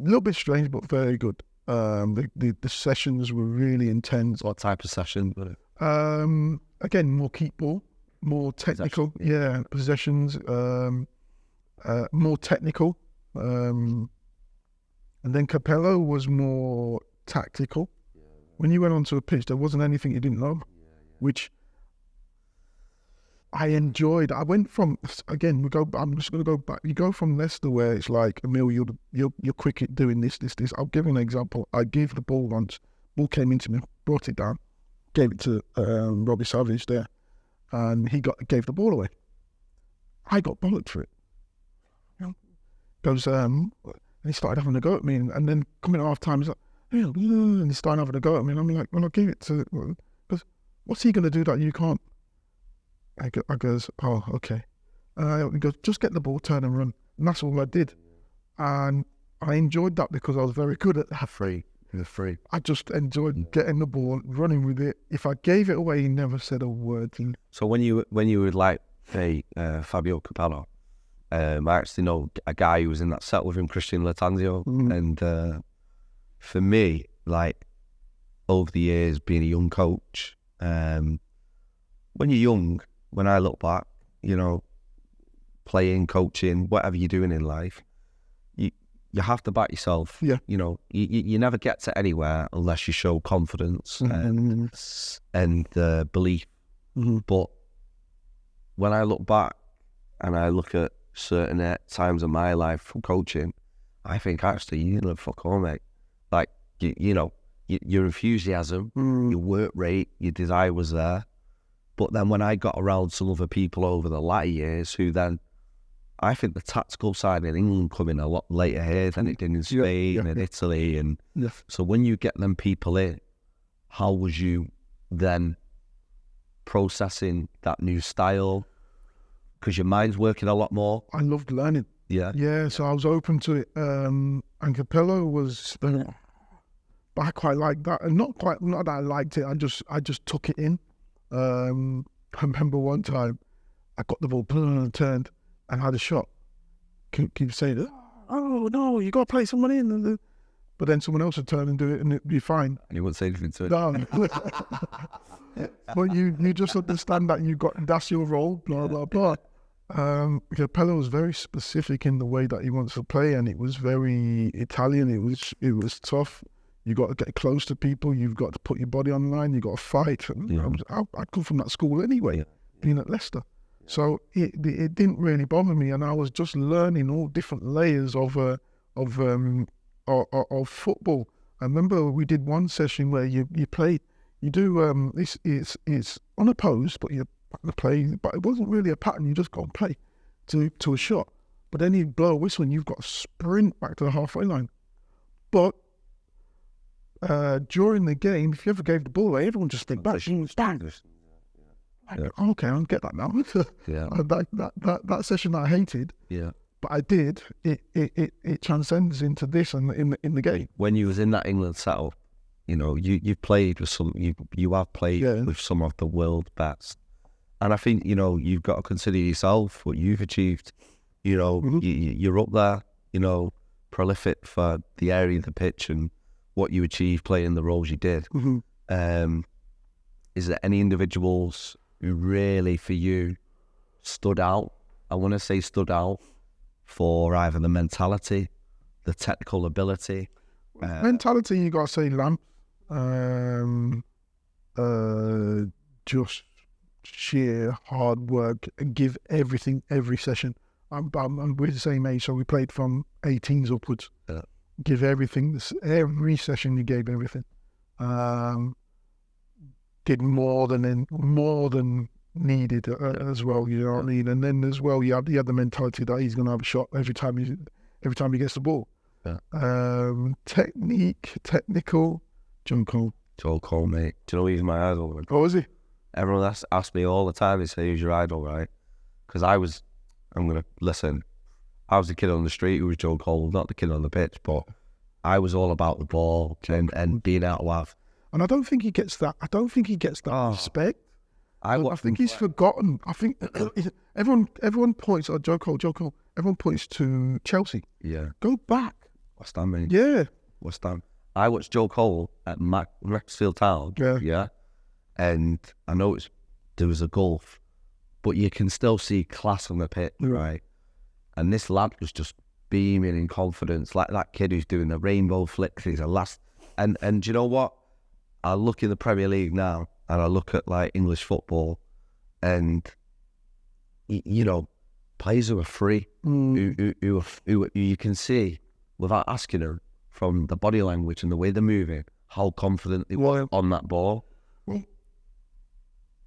A little bit strange, but very good. The sessions were really intense. What type of session? Again, more keep ball, more technical. Possessions. More technical. And then Capello was more tactical. When you went onto a pitch, there wasn't anything you didn't know, which I enjoyed. I went from, again, I'm just going to go back. You go from Leicester, where it's like, Emile, you're quick at doing this. I'll give you an example. I gave the ball once. Ball came into me, brought it down, gave it to Robbie Savage there, and he gave the ball away. I got bollocked for it. Goes, and he started having a go at me, and then coming at half time, he's like, and he started having a go at me, and I'm like, well, I gave it to, because what's he going to do that you can't? I goes, oh, okay. He goes, just get the ball, turn and run. And that's all I did. And I enjoyed that because I was very good at that. You're free. I just enjoyed getting the ball, running with it. If I gave it away, he never said a word. So when you would like, say, Fabio Capello, I actually know a guy who was in that set with him, Christian Latanzio. And for me, like, over the years, being a young coach, when you're young, when I look back, you know, playing, coaching, whatever you're doing in life, you have to back yourself. Yeah. You know, you never get to anywhere unless you show confidence and belief. But when I look back and I look at certain times of my life from coaching, I think actually you didn't fuck all, mate. Like, you know, your enthusiasm, your work rate, your desire was there. But then when I got around some other people over the latter years who then, I think the tactical side in England coming a lot later here than it did in Spain and Italy. And so when you get them people in, how was you then processing that new style? Because your mind's working a lot more. I loved learning. Yeah, so I was open to it. And Capello was, but I quite liked that. And not that I liked it, I just took it in. I remember one time I got the ball turned and had a shot. Keep saying, oh no, you got to play someone in. But then someone else would turn and do it and it'd be fine. And you wouldn't say anything to it. No. But you just understand that that's your role, blah, blah, blah. Capello was very specific in the way that he wants to play, and it was very Italian. It was tough. You got to get close to people. You've got to put your body on the line. You got to fight. I come from that school anyway, being at Leicester, so it didn't really bother me, and I was just learning all different layers of football. I remember we did one session where you play. You do it's unopposed, but you play, but it wasn't really a pattern. You just go and play to a shot, but then you blow a whistle and you've got to sprint back to the halfway line. But during the game, if you ever gave the ball away, everyone just think back. Okay, I'll get that now. That session that I hated. Yeah. But I did. It transcends into this and in the game. When you was in that England setup, you know, you played with you have played with some of the world's best, and I think, you know, you've got to consider yourself, what you've achieved. You know, you're up there. You know, prolific for the area of the pitch and what you achieved playing the roles you did. Is there any individuals who really for you stood out? I want to say stood out for either the mentality, the technical ability. Mentality, you got to say Lamb. Just sheer hard work, give everything every session. We're the same age, so we played from 18s upwards. Give everything. Every session you gave everything. Did more than needed as well. You know what I mean? And then as well, he had the mentality that he's going to have a shot every time he gets the ball. Technical. Joe Cole, mate. Do you know he's my idol? Oh, is he? Everyone asks me all the time, they say, who's your idol, right? Because I was the kid on the street who was Joe Cole, not the kid on the pitch, but I was all about the ball and being out loud. and I don't think he gets that. I don't think he gets that respect. I think he's forgotten. I think everyone points at Joe Cole. Everyone points to Chelsea. Yeah. Go back. West Ham, mate. Yeah. West Ham. I watched Joe Cole at Maxfield Town. Yeah. And I know there was a gulf, but you can still see class on the pitch, right? And this lad was just beaming in confidence, like that kid who's doing the rainbow flicks. He's a last. And do you know what? I look in the Premier League now, and I look at like English football, and you know, players who are free, who you can see without asking them from the body language and the way they're moving, how confident they were on that ball. Well,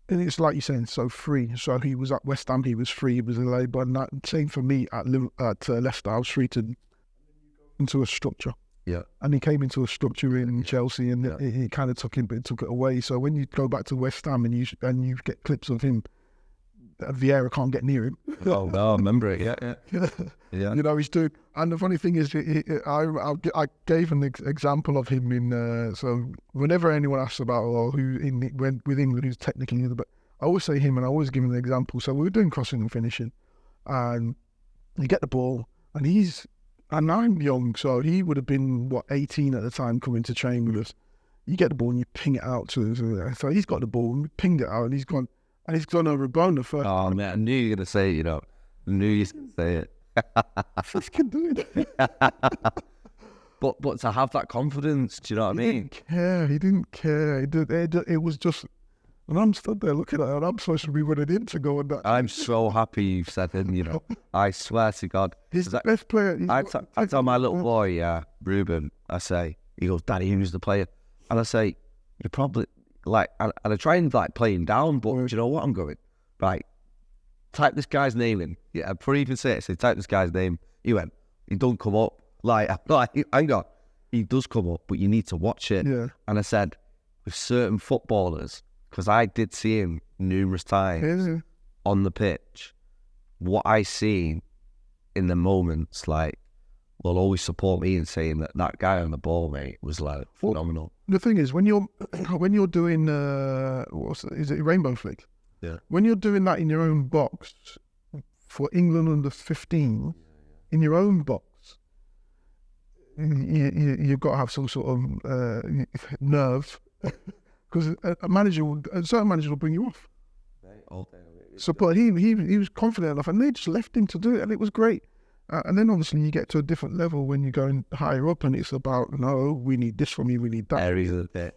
and it's like you're saying, so free. So he was at West Ham, he was free, he was allowed, but not, same for me at Leicester, I was free to into a structure. Yeah. And he came into a structure in Chelsea, and he kind of took it away. So when you go back to West Ham and you get clips of him, Vieira can't get near him. Oh no, I remember it. Yeah. You know, he's doing. And the funny thing is, I gave an example of him in. So whenever anyone asks about with England who's technically, but I always say him, and I always give him an example. So we were doing crossing and finishing, and you get the ball, and I'm young, so he would have been 18 at the time, coming to train with us. You get the ball and you ping it out so he's got the ball and we pinged it out, and he's gone over Rabona first. Oh man, I knew you were gonna say it. You know, I knew you were gonna say it. He can do it. But to have that confidence, do you know what I mean? He didn't care. It was just, and I'm stood there looking at it, and I'm supposed to be running in to go on that. I'm so happy you've said him. You know, I swear to God, he's the best player. I tell my little boy, Ruben, I say, he goes, "Daddy, who's the player?" And I say, "You're probably like," and I try and like play him down, but do you know what? I'm going right. Type this guy's name in. Yeah, before he even say it, I say, type this guy's name. He went, he don't come up. Like, hang on, he does come up, but you need to watch it. Yeah. And I said, with certain footballers, because I did see him numerous times on the pitch, what I seen in the moments, like, will always support me in saying that guy on the ball, mate, was like phenomenal. The thing is, when you're doing is it rainbow flick? Yeah. When you're doing that in your own box for England under 15, in your own box, you've got to have some sort of nerve, because a certain manager will bring you off. So, but he was confident enough, and they just left him to do it, and it was great. And then obviously you get to a different level when you're going higher up, and it's about, no, we need this from you, we need that. Areas of the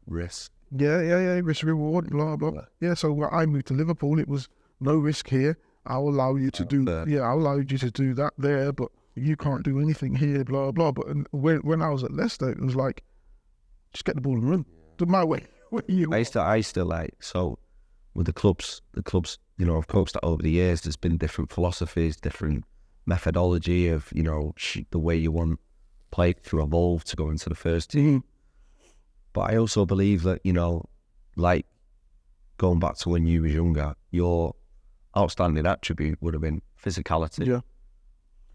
risk. Yeah, risk reward, blah blah. Yeah, so when I moved to Liverpool, it was no risk here. I'll allow you to do that. Yeah, I'll allow you to do that there, but you can't do anything here, blah blah. But when I was at Leicester, it was like, just get the ball and run. Do my way. I used to like, so with the clubs, you know, I've coached that over the years. There's been different philosophies, different methodology of, you know, the way you want play to evolve to go into the first team. But I also believe that, you know, like going back to when you was younger, your outstanding attribute would have been physicality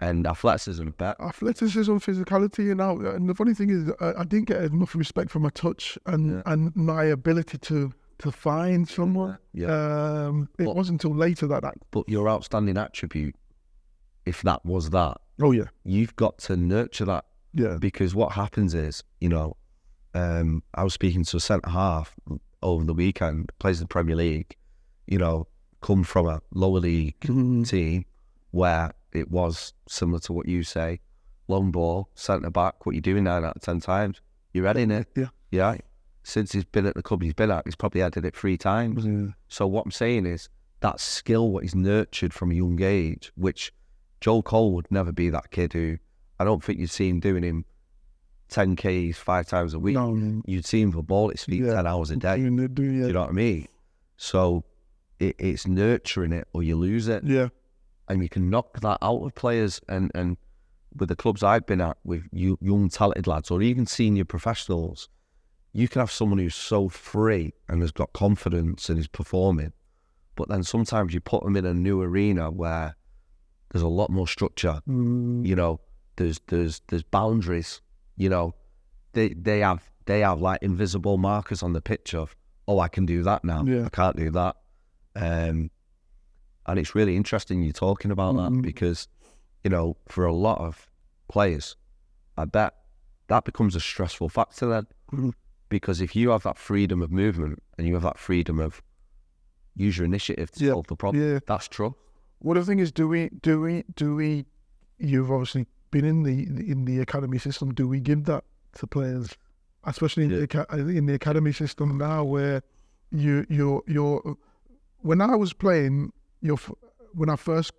and athleticism. Athleticism, physicality, and the funny thing is, I didn't get enough respect for my touch and my ability to find someone. It wasn't until later that. But your outstanding attribute, if that was that, you've got to nurture that. Yeah. Because what happens is, you know, I was speaking to a centre half over the weekend, plays in the Premier League, you know, come from a lower league team where it was similar to what you say, long ball, centre back, what you're doing 9 out of 10 times, you're heading it. Yeah. Since he's been at the club he's been at, he's probably headed it 3 times. So what I'm saying is that skill, what he's nurtured from a young age, which Joe Cole would never be that kid who, I don't think you'd see him doing him 10Ks 5 times a week. No. You'd see him with a ball at his feet 10 hours a day. Do you know what I mean? So it's nurturing it or you lose it. Yeah. And you can knock that out of players. And with the clubs I've been at, with young talented lads or even senior professionals, you can have someone who's so free and has got confidence and is performing. But then sometimes you put them in a new arena where there's a lot more structure. You know, there's boundaries. You know, they have they have like invisible markers on the pitch of, oh, I can do that now. Yeah. I can't do that. And it's really interesting you talking about that, because, you know, for a lot of players, I bet that becomes a stressful factor then. Because if you have that freedom of movement and you have that freedom of use your initiative to solve the problem, that's true. Well, the thing is, do we? You've obviously been in the academy system. Do we give that to players, especially in the academy system now, where you're when I was playing, when I first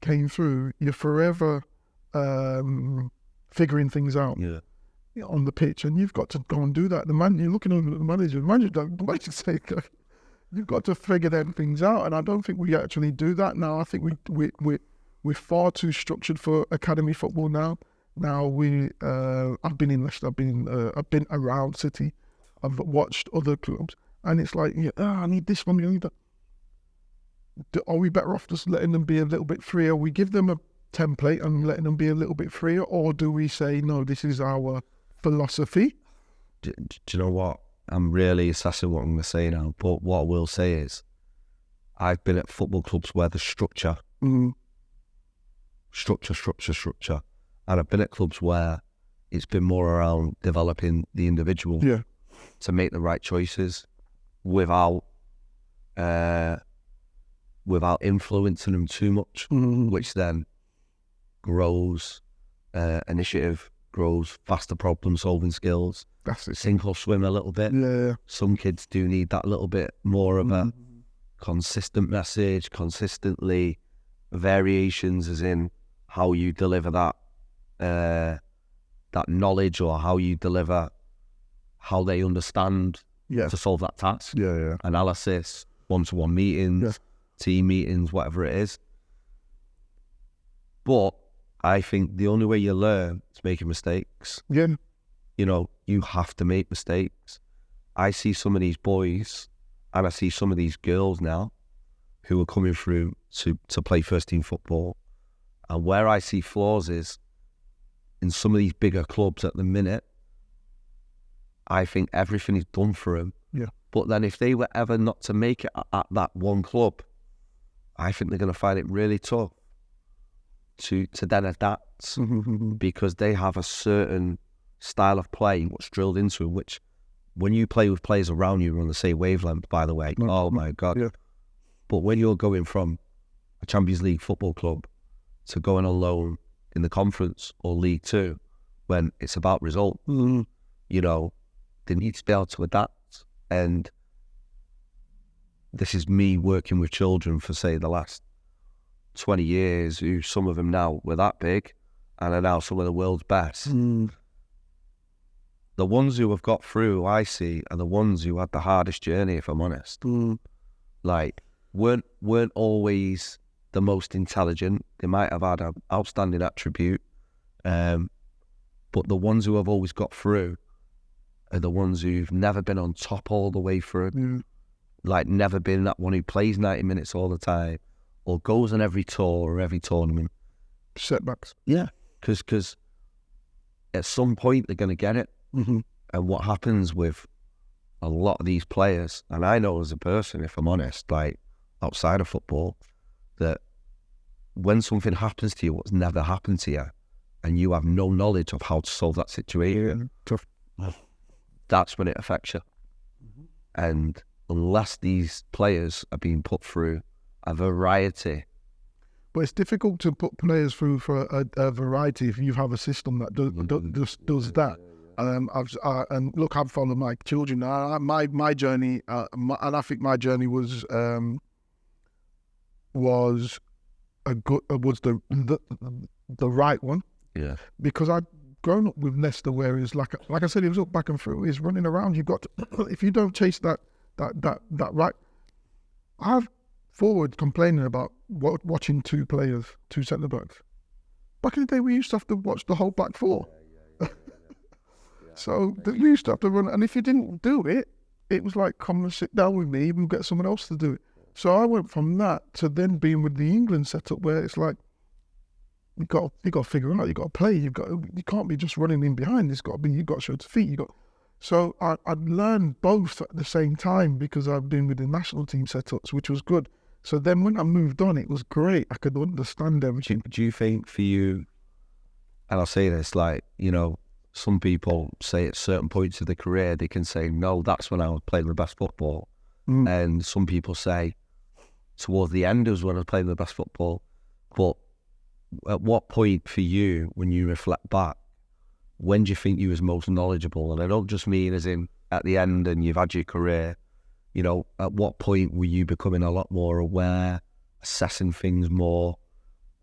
came through, you're forever figuring things out on the pitch, and you've got to go and do that. You're looking at the manager say, you've got to figure them things out, and I don't think we actually do that now. I think we're far too structured for academy football now. Now I've been in Leicester, I've been around City, I've watched other clubs, and it's like, I need this one, I need that. Are we better off just letting them be a little bit freer? We give them a template and letting them be a little bit freer, or do we say, no, this is our philosophy? Do you know what? I'm really assessing what I'm going to say now, but what I will say is, I've been at football clubs where the structure, and I've been at clubs where it's been more around developing the individual to make the right choices without influencing them too much, which then grows initiative, grows faster problem solving skills. That's it. Sink or swim a little bit. Some kids do need that little bit more of a consistent message, consistently variations, as in how you deliver that knowledge, or how you deliver how they understand to solve that task. Analysis, one-to-one meetings, team meetings, whatever it is. But I think the only way you learn is making mistakes. You know, you have to make mistakes. I see some of these boys and I see some of these girls now who are coming through to play first team football. And where I see flaws is in some of these bigger clubs at the minute, I think everything is done for them. But then if they were ever not to make it at that one club, I think they're going to find it really tough to then adapt, because they have a certain style of play, what's drilled into them, which when you play with players around you, are on the same wavelength, by the way. Oh my God. But when you're going from a Champions League football club to going on loan in the Conference or League Two, when it's about result, you know, they need to be able to adapt. And this is me working with children for, say, the last 20 years, who some of them now were that big and are now some of the world's best. The ones who have got through, I see, are the ones who had the hardest journey, if I'm honest. Like, weren't always the most intelligent. They might have had an outstanding attribute, but the ones who have always got through are the ones who've never been on top all the way through. Like, never been that one who plays 90 minutes all the time, or goes on every tour or every tournament. Setbacks. Because at some point they're going to get it. And what happens with a lot of these players, and I know as a person, if I'm honest, like outside of football, that when something happens to you, what's never happened to you, and you have no knowledge of how to solve that situation, that's when it affects you. And unless these players are being put through a variety. But it's difficult to put players through for a variety if you have a system that does that. And look, I've followed my children. My journey, and I think my journey was the right one. Because I'd grown up with Leicester, where it's like I said, it was up, back and through. It's running around. You've got to, if you don't chase that right. I've forward complaining about watching two centre backs. Back in the day, we used to have to watch the whole back four. So we used to have to run, and if you didn't do it, it was like, come and sit down with me, we'll get someone else to do it. So I went from that to then being with the England setup, where it's like, you got to figure out, you got to play, you can't be just running in behind. You've got to show to feet. So I'd learned both at the same time because I've been with the national team setups, which was good. So then when I moved on, it was great. I could understand everything. Do you think for you, and I'll say this, like, you know, some people say at certain points of their career, they can say, no, that's when I was playing the best football. And some people say towards the end was when I was playing the best football. But at what point for you, when you reflect back, when do you think you was most knowledgeable? And I don't just mean as in at the end and you've had your career, you know, at what point were you becoming a lot more aware, assessing things more?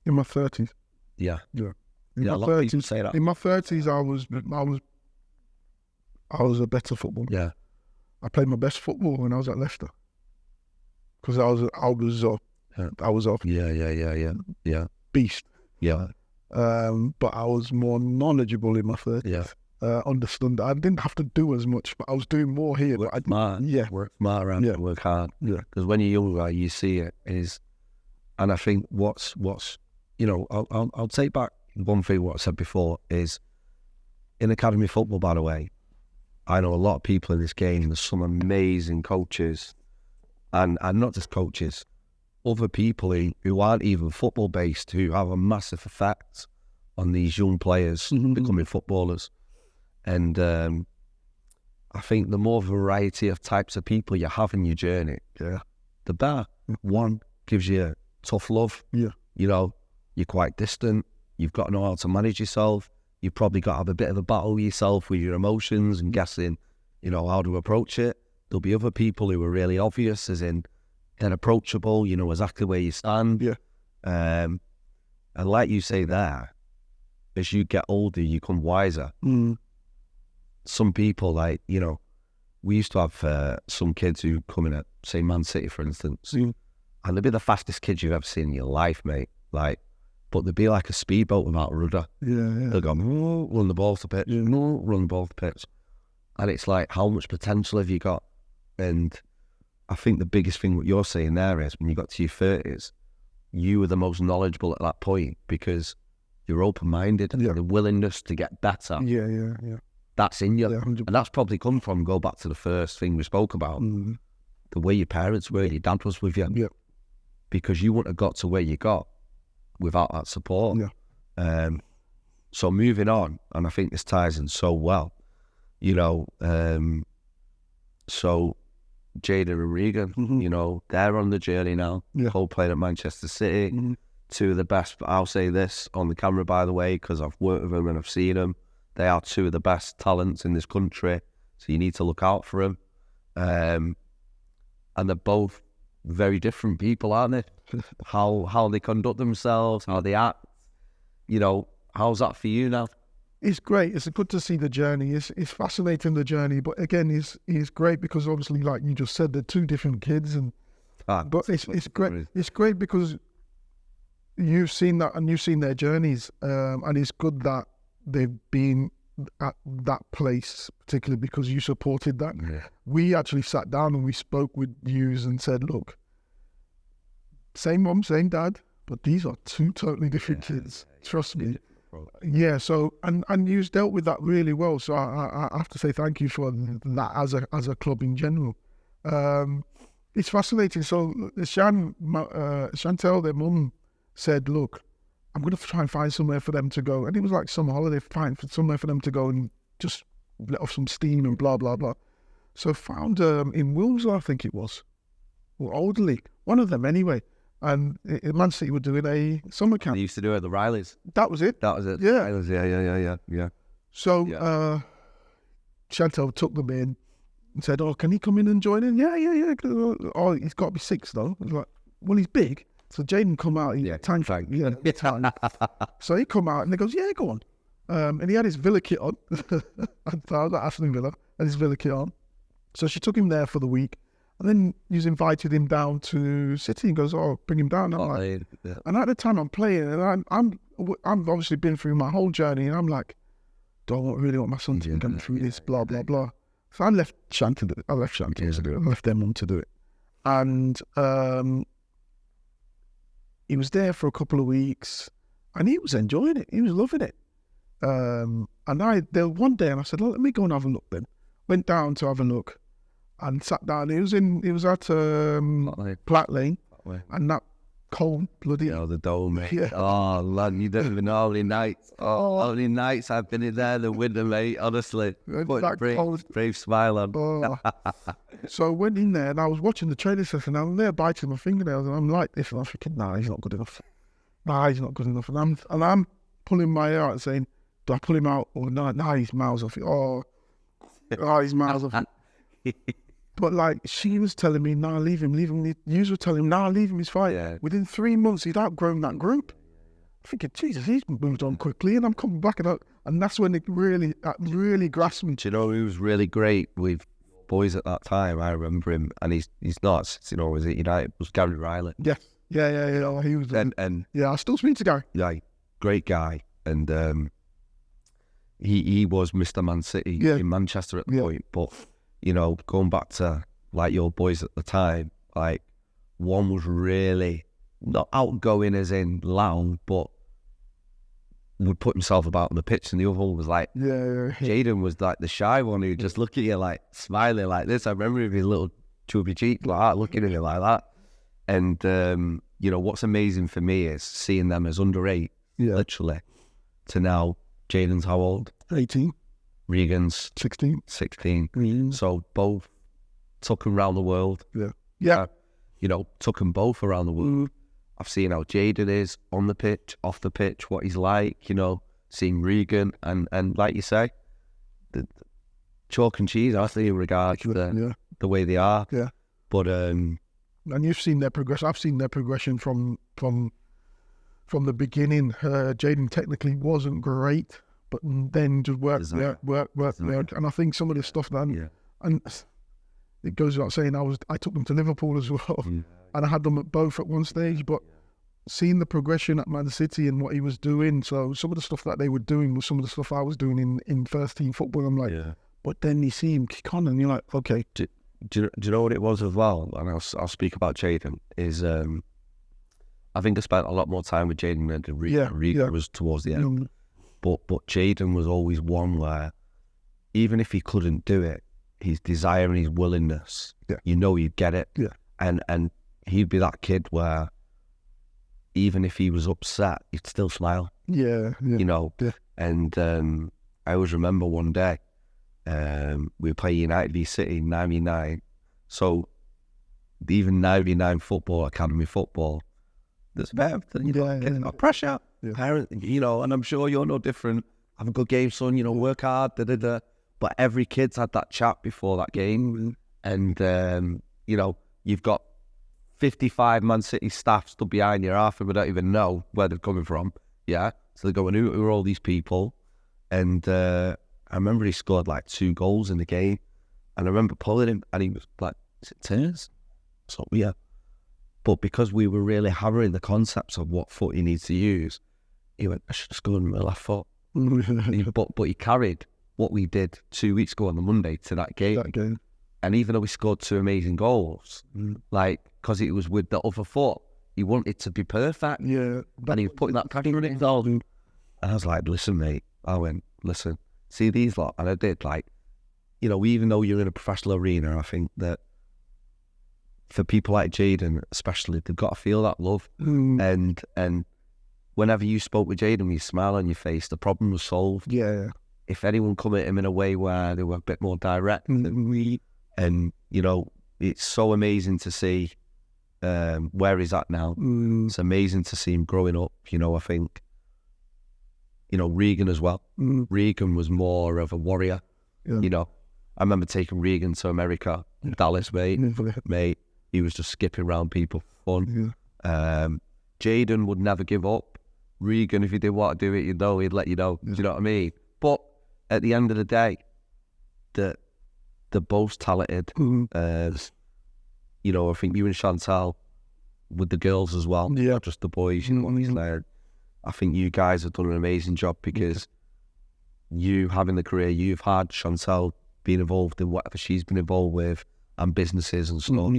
In my 30s. Yeah. Yeah. Yeah, a lot of people say that. In my 30s, I was a better footballer. Yeah. I played my best football when I was at Leicester because I was a Yeah. beast. Yeah. But I was more knowledgeable in my 30s. Yeah. Understood. I didn't have to do as much, but I was doing more here. Work but smart. Yeah. Work smart around and work hard. Yeah. Because when you're younger, you see it is, and I think what's you know, I'll take back one thing what I said before is in academy football, by the way, I know a lot of people in this game. There's some amazing coaches, and not just coaches, other people who aren't even football based who have a massive effect on these young players becoming footballers. And I think the more variety of types of people you have in your journey, the better. One gives you tough love. Yeah. You know, you're quite distant. You've got to know how to manage yourself. You've probably got to have a bit of a battle with yourself with your emotions and guessing, you know, how to approach it. There'll be other people who are really obvious, as in they're approachable, you know exactly where you stand. Yeah. And like you say there, as you get older, you become wiser. Some people, like, you know, we used to have some kids who come in at, say, Man City, for instance, and they'd be the fastest kids you've ever seen in your life, mate. Like, but they'd be like a speedboat without a rudder. Yeah. They'll go, run the ball to pitch, run the ball to pitch. And it's like, how much potential have you got? And I think the biggest thing what you're saying there is when you got to your 30s, you were the most knowledgeable at that point because you're open-minded and the willingness to get better. Yeah. That's in you. Yeah, 100%. And that's probably come from, go back to the first thing we spoke about, the way your parents were, your dad was with you. Yeah. Because you wouldn't have got to where you got without that support. Yeah. So moving on, and I think this ties in so well, you know, so Jada and Regan, you know, they're on the journey now. Both playing at Manchester City, two of the best. But I'll say this on the camera, by the way, because I've worked with them and I've seen them. They are two of the best talents in this country, so you need to look out for them. And they're both very different people, aren't they? How they conduct themselves, how they act. You know, how's that for you now? It's great. It's good to see the journey. It's fascinating, the journey. But again, it's great because obviously, like you just said, they're two different kids, and but it's great. It's great because you've seen that and you've seen their journeys, and it's good that they've been at that place, particularly because you supported that. We actually sat down and we spoke with yous and said, look, same mum, same dad, but these are two totally different kids. Trust me. Yeah, so and you've dealt with that really well. So I have to say thank you for that as a club in general. It's fascinating. So Chantel, their mum, said, "Look, I'm going to try and find somewhere for them to go." And it was like summer holiday, find somewhere for them to go and just let off some steam and blah blah blah. So found in Wilmslow, I think it was, or Alderley, one of them anyway. And Man City were doing a summer camp. They used to do it at the Rileys. That was it. Yeah. Rileys, yeah. So Chantel took them in and said, "Oh, can he come in and join in?" Yeah. Oh, he's got to be 6 though. I was like, "Well, he's big." So Jaden come out, tank. So he come out and he goes, "Yeah, go on." And he had his Villa kit on. I was at Aston Villa, had his Villa kit on. So she took him there for the week. And then he's invited him down to City and goes, "Oh, bring him down." And at the time I'm playing, and I'm obviously been through my whole journey, and I'm like, don't really want my son to be going through this, blah blah blah. So I left Shanti to do it. I left their mum to do it, and he was there for a couple of weeks, and he was enjoying it. He was loving it. And there one day, and I said, "Well, let me go and have a look then." went down to have a look and sat down. It was at Platt Lane, and that cold bloody the dome, mate. Yeah. Oh, man, you don't even know how many nights. How many nights I've been in there the winter, mate, honestly. Put that brave smile on. Oh. So I went in there and I was watching the training session and I'm there biting my fingernails and I'm like this and I'm thinking, nah, he's not good enough. And I'm pulling my hair out and saying, do I pull him out or no? Nah, he's miles off it. He's miles off it. But like she was telling me, nah, leave him. You were telling him, nah, leave him, he's fine. Yeah. Within 3 months, he'd outgrown that group. I'm thinking, Jesus, he's moved on quickly, and I'm coming back and that's when it really grasped me. Do you know who was really great with boys at that time? I remember him, and he's not, was it United? Was Gary Riley? Yeah. Oh, he was. And yeah, I still speak to Gary. Yeah, great guy, and he was Mr. Man City in Manchester at the point, but. Going back to like your boys at the time, like one was really not outgoing as in loud, but would put himself about on the pitch, and the other one was like, Jaden was like the shy one who just look at you like smiling like this. I remember his little chubby cheek like that, looking at you like that. And what's amazing for me is seeing them as under 8, literally, to now Jaden's how old? 18. Regan's 16. So both took them around the world. Took them both around the world. I've seen how Jaden is on the pitch, off the pitch, what he's like, seeing Regan and like you say, the chalk and cheese, I think, in regards to the way they are. Yeah. But and you've seen their progression. I've seen their progression from the beginning. Jaden technically wasn't great, but then just worked there. And I think some of the stuff that, and it goes without saying, I took them to Liverpool as well, and I had them at both at one stage. But seeing the progression at Man City and what he was doing, so some of the stuff that they were doing was some of the stuff I was doing in first team football. I'm like, but then you see him kick on, and you're like, okay. Do you know what it was as well? And I'll speak about Jaden. Is I think I spent a lot more time with Jaden than Regan was towards the end. But Jaden was always one where, even if he couldn't do it, his desire and his willingness, he'd get it. Yeah. And he'd be that kid where, even if he was upset, he'd still smile. Yeah. And I always remember one day, we were playing United v City 99. So even 99 football, academy football, there's about pressure. Parent, and I'm sure you're no different. Have a good game, son. Work hard. But every kid's had that chat before that game, and you've got 55 Man City staff stood behind you. Half of them don't even know where they're coming from. Yeah, so they're going, who are all these people? And I remember he scored like 2 goals in the game, and I remember pulling him, and he was like, "Is it tears?" So yeah. But because we were really hammering the concepts of what foot he needs to use, he went, I should have scored with my left foot. But he carried what we did 2 weeks ago on the Monday to that game. And even though we scored 2 amazing goals, because it was with the other foot, he wanted to be perfect. Yeah. And he was putting that pressure on himself. And I was like, listen, mate. I went, listen, see these lot? And I did, even though you're in a professional arena, I think that for people like Jaden, especially, they've got to feel that love. And whenever you spoke with Jaden, with a smile on your face, the problem was solved. Yeah. If anyone come at him in a way where they were a bit more direct, and it's so amazing to see where he's at now. It's amazing to see him growing up. I think, Regan as well. Regan was more of a warrior. I remember taking Regan to America, Dallas, mate. He was just skipping around people for fun. Jaden would never give up. Regan, if he did want to do it, he'd let you know. Do you know what I mean? But at the end of the day, they're both talented. I think you and Chantal with the girls as well. Yeah. Just the boys, I think you guys have done an amazing job, because you having the career you've had, Chantal being involved in whatever she's been involved with, and businesses and stuff,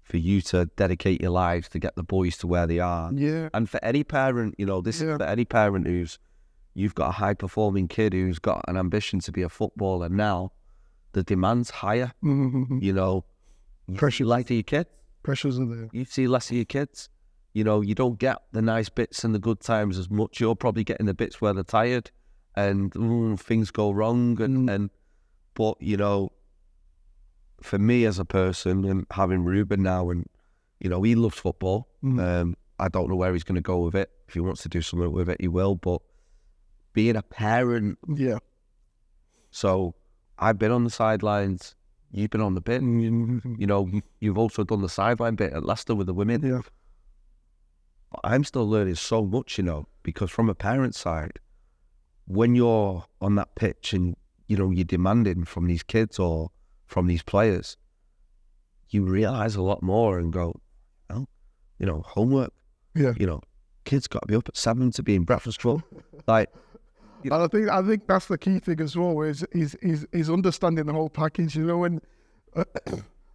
for you to dedicate your lives to get the boys to where they are. Yeah. And for any parent, this is for any parent you've got a high-performing kid who's got an ambition to be a footballer now, the demand's higher. You know, you see less of your kids. Pressures are there. You see less of your kids. You know, you don't get the nice bits and the good times as much. You're probably getting the bits where they're tired and things go wrong. But, you know, for me as a person and having Ruben now, and, you know, he loves football. I don't know where he's going to go with it. If he wants to do something with it, he will. But being a parent. Yeah. So I've been on the sidelines. You've been on the bit. You know, you've also done the sideline bit at Leicester with the women. Yeah. I'm still learning so much, you know, because from a parent side, when you're on that pitch and, you know, you're demanding from these kids or from these players, you realise a lot more and go, well, you know, homework. Yeah. You know, kids got to be up at 7 to be in breakfast club. Like, and I think that's the key thing as well, is understanding the whole package, you know, and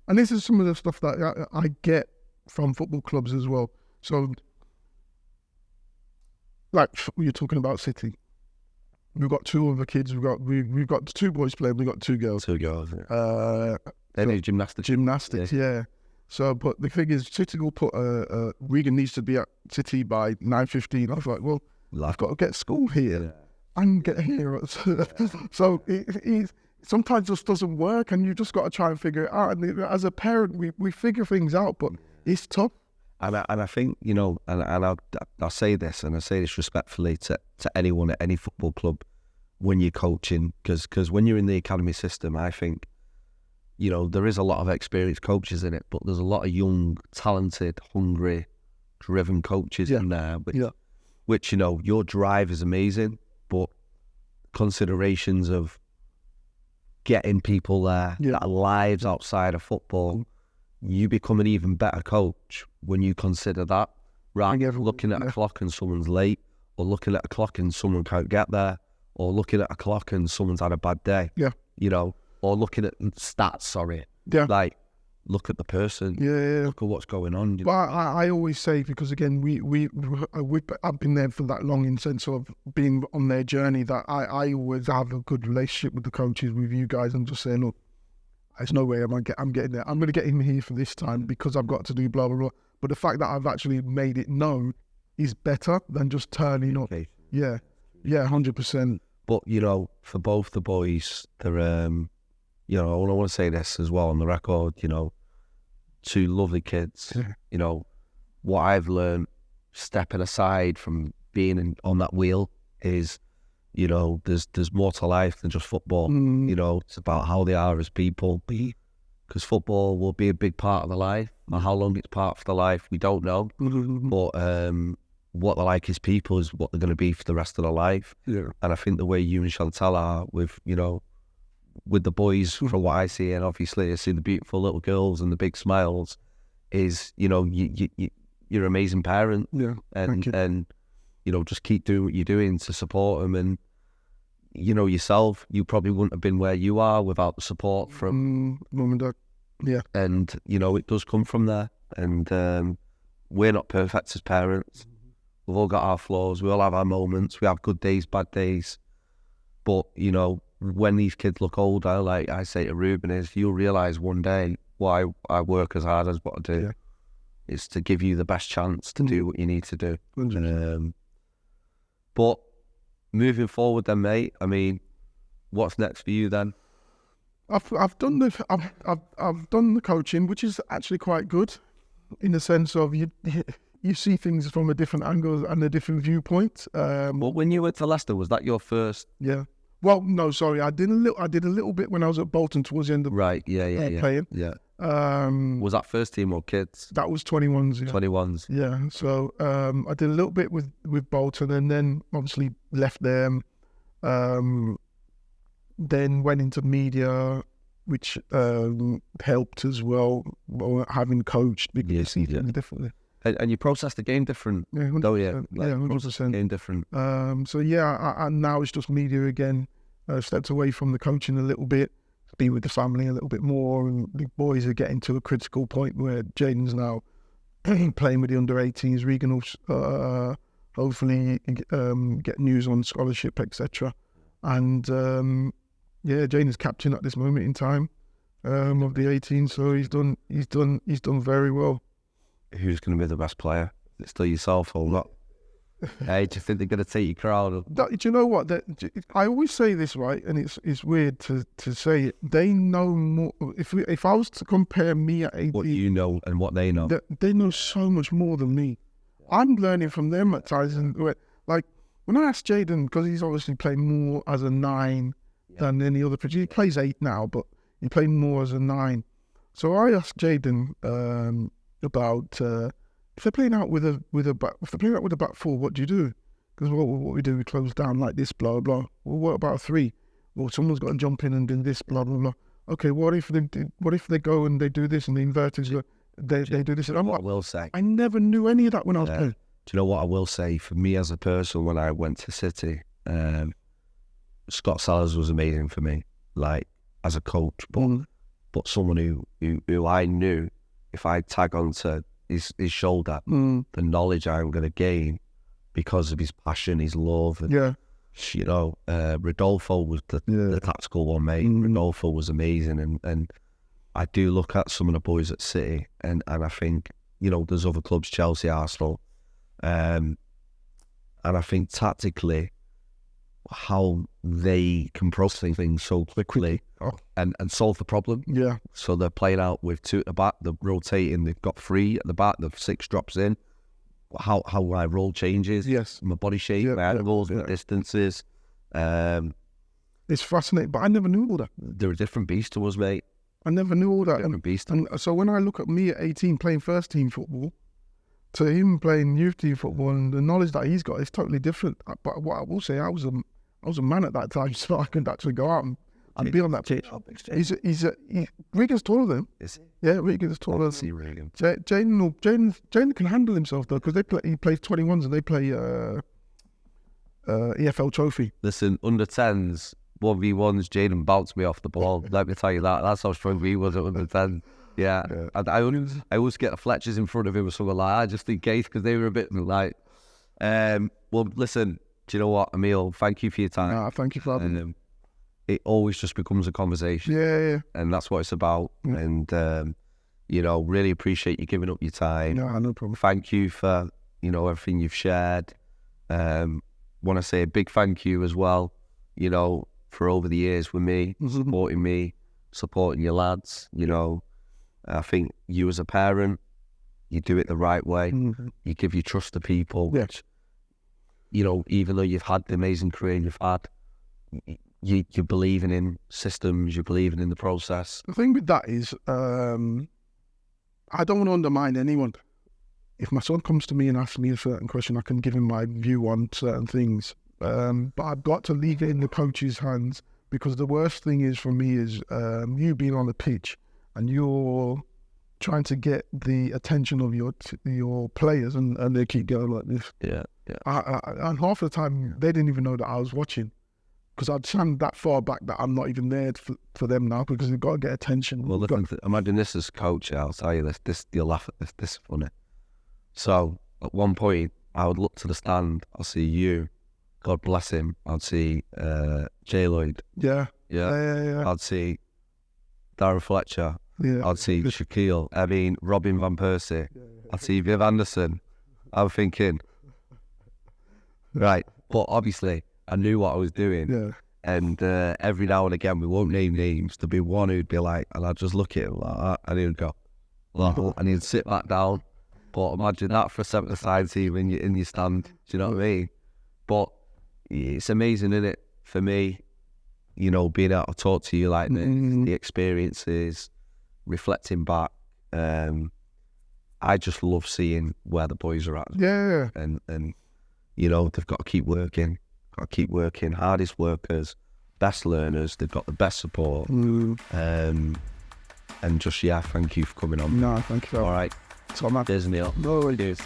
this is some of the stuff that I get from football clubs as well. So, like you're talking about City, we've got two other kids. We've got 2 boys playing. We've got 2 girls. 2 girls. Yeah. They do gymnastics. Gymnastics, yeah. So, but the thing is, City will put Regan needs to be at City by 9:15. I was like, well, I've got to get school here and get here. So it sometimes just doesn't work, and you just got to try and figure it out. And as a parent, we figure things out, but it's tough. And I think, you know, and I'll say this, and I say this respectfully to anyone at any football club when you're coaching, because when you're in the academy system, I think, you know, there is a lot of experienced coaches in it, but there's a lot of young, talented, hungry, driven coaches in there, which, you know, your drive is amazing, but considerations of getting people there that are lives outside of football, you become an even better coach when you consider that, rather than looking at a clock and someone's late, or looking at a clock and someone can't get there, or looking at a clock and someone's had a bad day, you know, or looking at stats, like, look at the person, look at what's going on. But I always say, because again, I've been there for that long in sense of being on their journey, that I always have a good relationship with the coaches, with you guys, and just saying, look, there's no way I'm getting there. I'm going to get him here for this time because I've got to do blah, blah, blah. But the fact that I've actually made it known is better than just turning up. Yeah, 100%. But, you know, for both the boys, they're, you know, I want to say this as well on the record, you know, 2 lovely kids. You know, what I've learned stepping aside from being on that wheel is, you know, there's more to life than just football. You know, it's about how they are as people. Because football will be a big part of their life. Or how long it's part of their life, we don't know. But what they're like as people is what they're going to be for the rest of their life. And I think the way you and Chantal are with, you know, with the boys, from what I see, and obviously I see the beautiful little girls and the big smiles, is, you know, you're an amazing parent. And you know, just keep doing what you're doing to support them. And, you know, yourself, you probably wouldn't have been where you are without the support from mum and dad. And, you know, it does come from there. And we're not perfect as parents. We've all got our flaws. We all have our moments. We have good days, bad days. But, you know, when these kids look older, like I say to Ruben, is you'll realise one day why I work as hard as what I do. It's to give you the best chance to do what you need to do. But moving forward then, mate, I mean, what's next for you then? I've done the coaching, which is actually quite good, in the sense of you see things from a different angle and a different viewpoint. But when you went to Leicester, was that your first? Yeah. Well, no, sorry, I did a little bit when I was at Bolton towards the end of playing. Yeah. Was that first team or kids? That was 21s. Yeah. 21s. Yeah. So I did a little bit with Bolton, and then obviously left them. Then went into media, which helped as well, having coached, because you see things differently. And you process the game different, don't you? 100%. Game different. So yeah, and now it's just media again. Stepped away from the coaching a little bit, be with the family a little bit more, and the boys are getting to a critical point where Jaden's now playing with the under-18s. Regan will hopefully get news on scholarship, etc. And Yeah, Jane is captain at this moment in time of the 18, so he's done very well. Who's going to be the best player? Is it still yourself or not? Hey, do you think they're going to take your crowd? Do you know what? I always say this, right, and it's weird to say it. They know more. If I was to compare me at 18, What you know and what they know. they know so much more than me. I'm learning from them at times. And like when I asked Jaden, because he's obviously playing more as a 9 than any other player. He plays 8 now, but he played more as a 9. So I asked Jaden about if they're playing out with a back 4, what do you do? Because what we do, we close down like this, blah blah. Well, what about a 3? Well, someone's got to jump in and do this, blah blah blah. Okay, what if they go and they do this and the inverters they do this? And I'm What like, I will say. I never knew any of that when I was playing. Do you know what I will say? For me as a person, when I went to City, Scott Sellers was amazing for me, like as a coach, but someone who I knew if I tag onto his shoulder, the knowledge I'm going to gain because of his passion, his love, and you know, Rodolfo was the tactical one, mate. Rodolfo was amazing, and I do look at some of the boys at City, and I think, you know, there's other clubs, Chelsea, Arsenal, and I think tactically how they can process things so quickly and solve the problem. Yeah. So they're playing out with 2 at the back, they're rotating, they've got 3 at the back, the 6 drops in. How my role changes, my body shape, my angles, my distances. It's fascinating, but I never knew all that. They're a different beast to us, mate. I never knew all that. Different beast. And so when I look at me at 18 playing first team football to him playing youth team football, and the knowledge that he's got is totally different. But what I will say, I was a man at that time, so I could actually go out and be on that pitch. Regan's taller than him. Is he? Yeah, Regan's taller than him. Regan. Jaden can handle himself though, because he plays 21s and they play EFL Trophy. Listen, under 10s, 1v1s, Jaden bounced me off the ball. Let me tell you that. That's how strong he was at under 10. Yeah. And I always get the Fletchers in front of him or something like that, just in case, because they were a bit like. Well, listen. Do you know what, Emile? Thank you for your time. Thank you for having me. It always just becomes a conversation. Yeah. And that's what it's about. Yeah. And, you know, really appreciate you giving up your time. No problem. Thank you for, you know, everything you've shared. Want to say a big thank you as well, you know, for over the years with me, supporting your lads. You know, I think you as a parent, you do it the right way. You give your trust to people, which, you know, even though you've had the amazing career you've had, you're believing in systems, you're believing in the process. The thing with that is, I don't want to undermine anyone. If my son comes to me and asks me a certain question, I can give him my view on certain things. But I've got to leave it in the coach's hands, because the worst thing is for me is you being on the pitch and you're trying to get the attention of your players, and they keep going like this. Yeah. And half the time they didn't even know that I was watching, because I'd stand that far back that I'm not even there for them now, because they've got to get attention. Well, imagine this as coach. I'll tell you this. You'll laugh at this. This is funny. So at one point, I would look to the stand. I'll see you. God bless him. I'd see J. Lloyd. Yeah. I'd see Darren Fletcher. Yeah. I'd see Shaquille. I mean, Robin van Persie. I'd see Viv Anderson. I'm thinking, right. But obviously, I knew what I was doing. Yeah. And every now and again, we won't name names. There'd be one who'd be like, and I'd just look at him like that, and he'd go, and he'd sit back down. But imagine that for a 7-a-side team in your stand. Do you know what I mean? But it's amazing, isn't it? For me, you know, being able to talk to you like this, the experiences, reflecting back. I just love seeing where the boys are at. Yeah. And you know, they've got to keep working. Hardest workers, best learners. They've got the best support. And just, thank you for coming on. No, thank you. All right. So, man. Cheers, Emile. No, Cheers.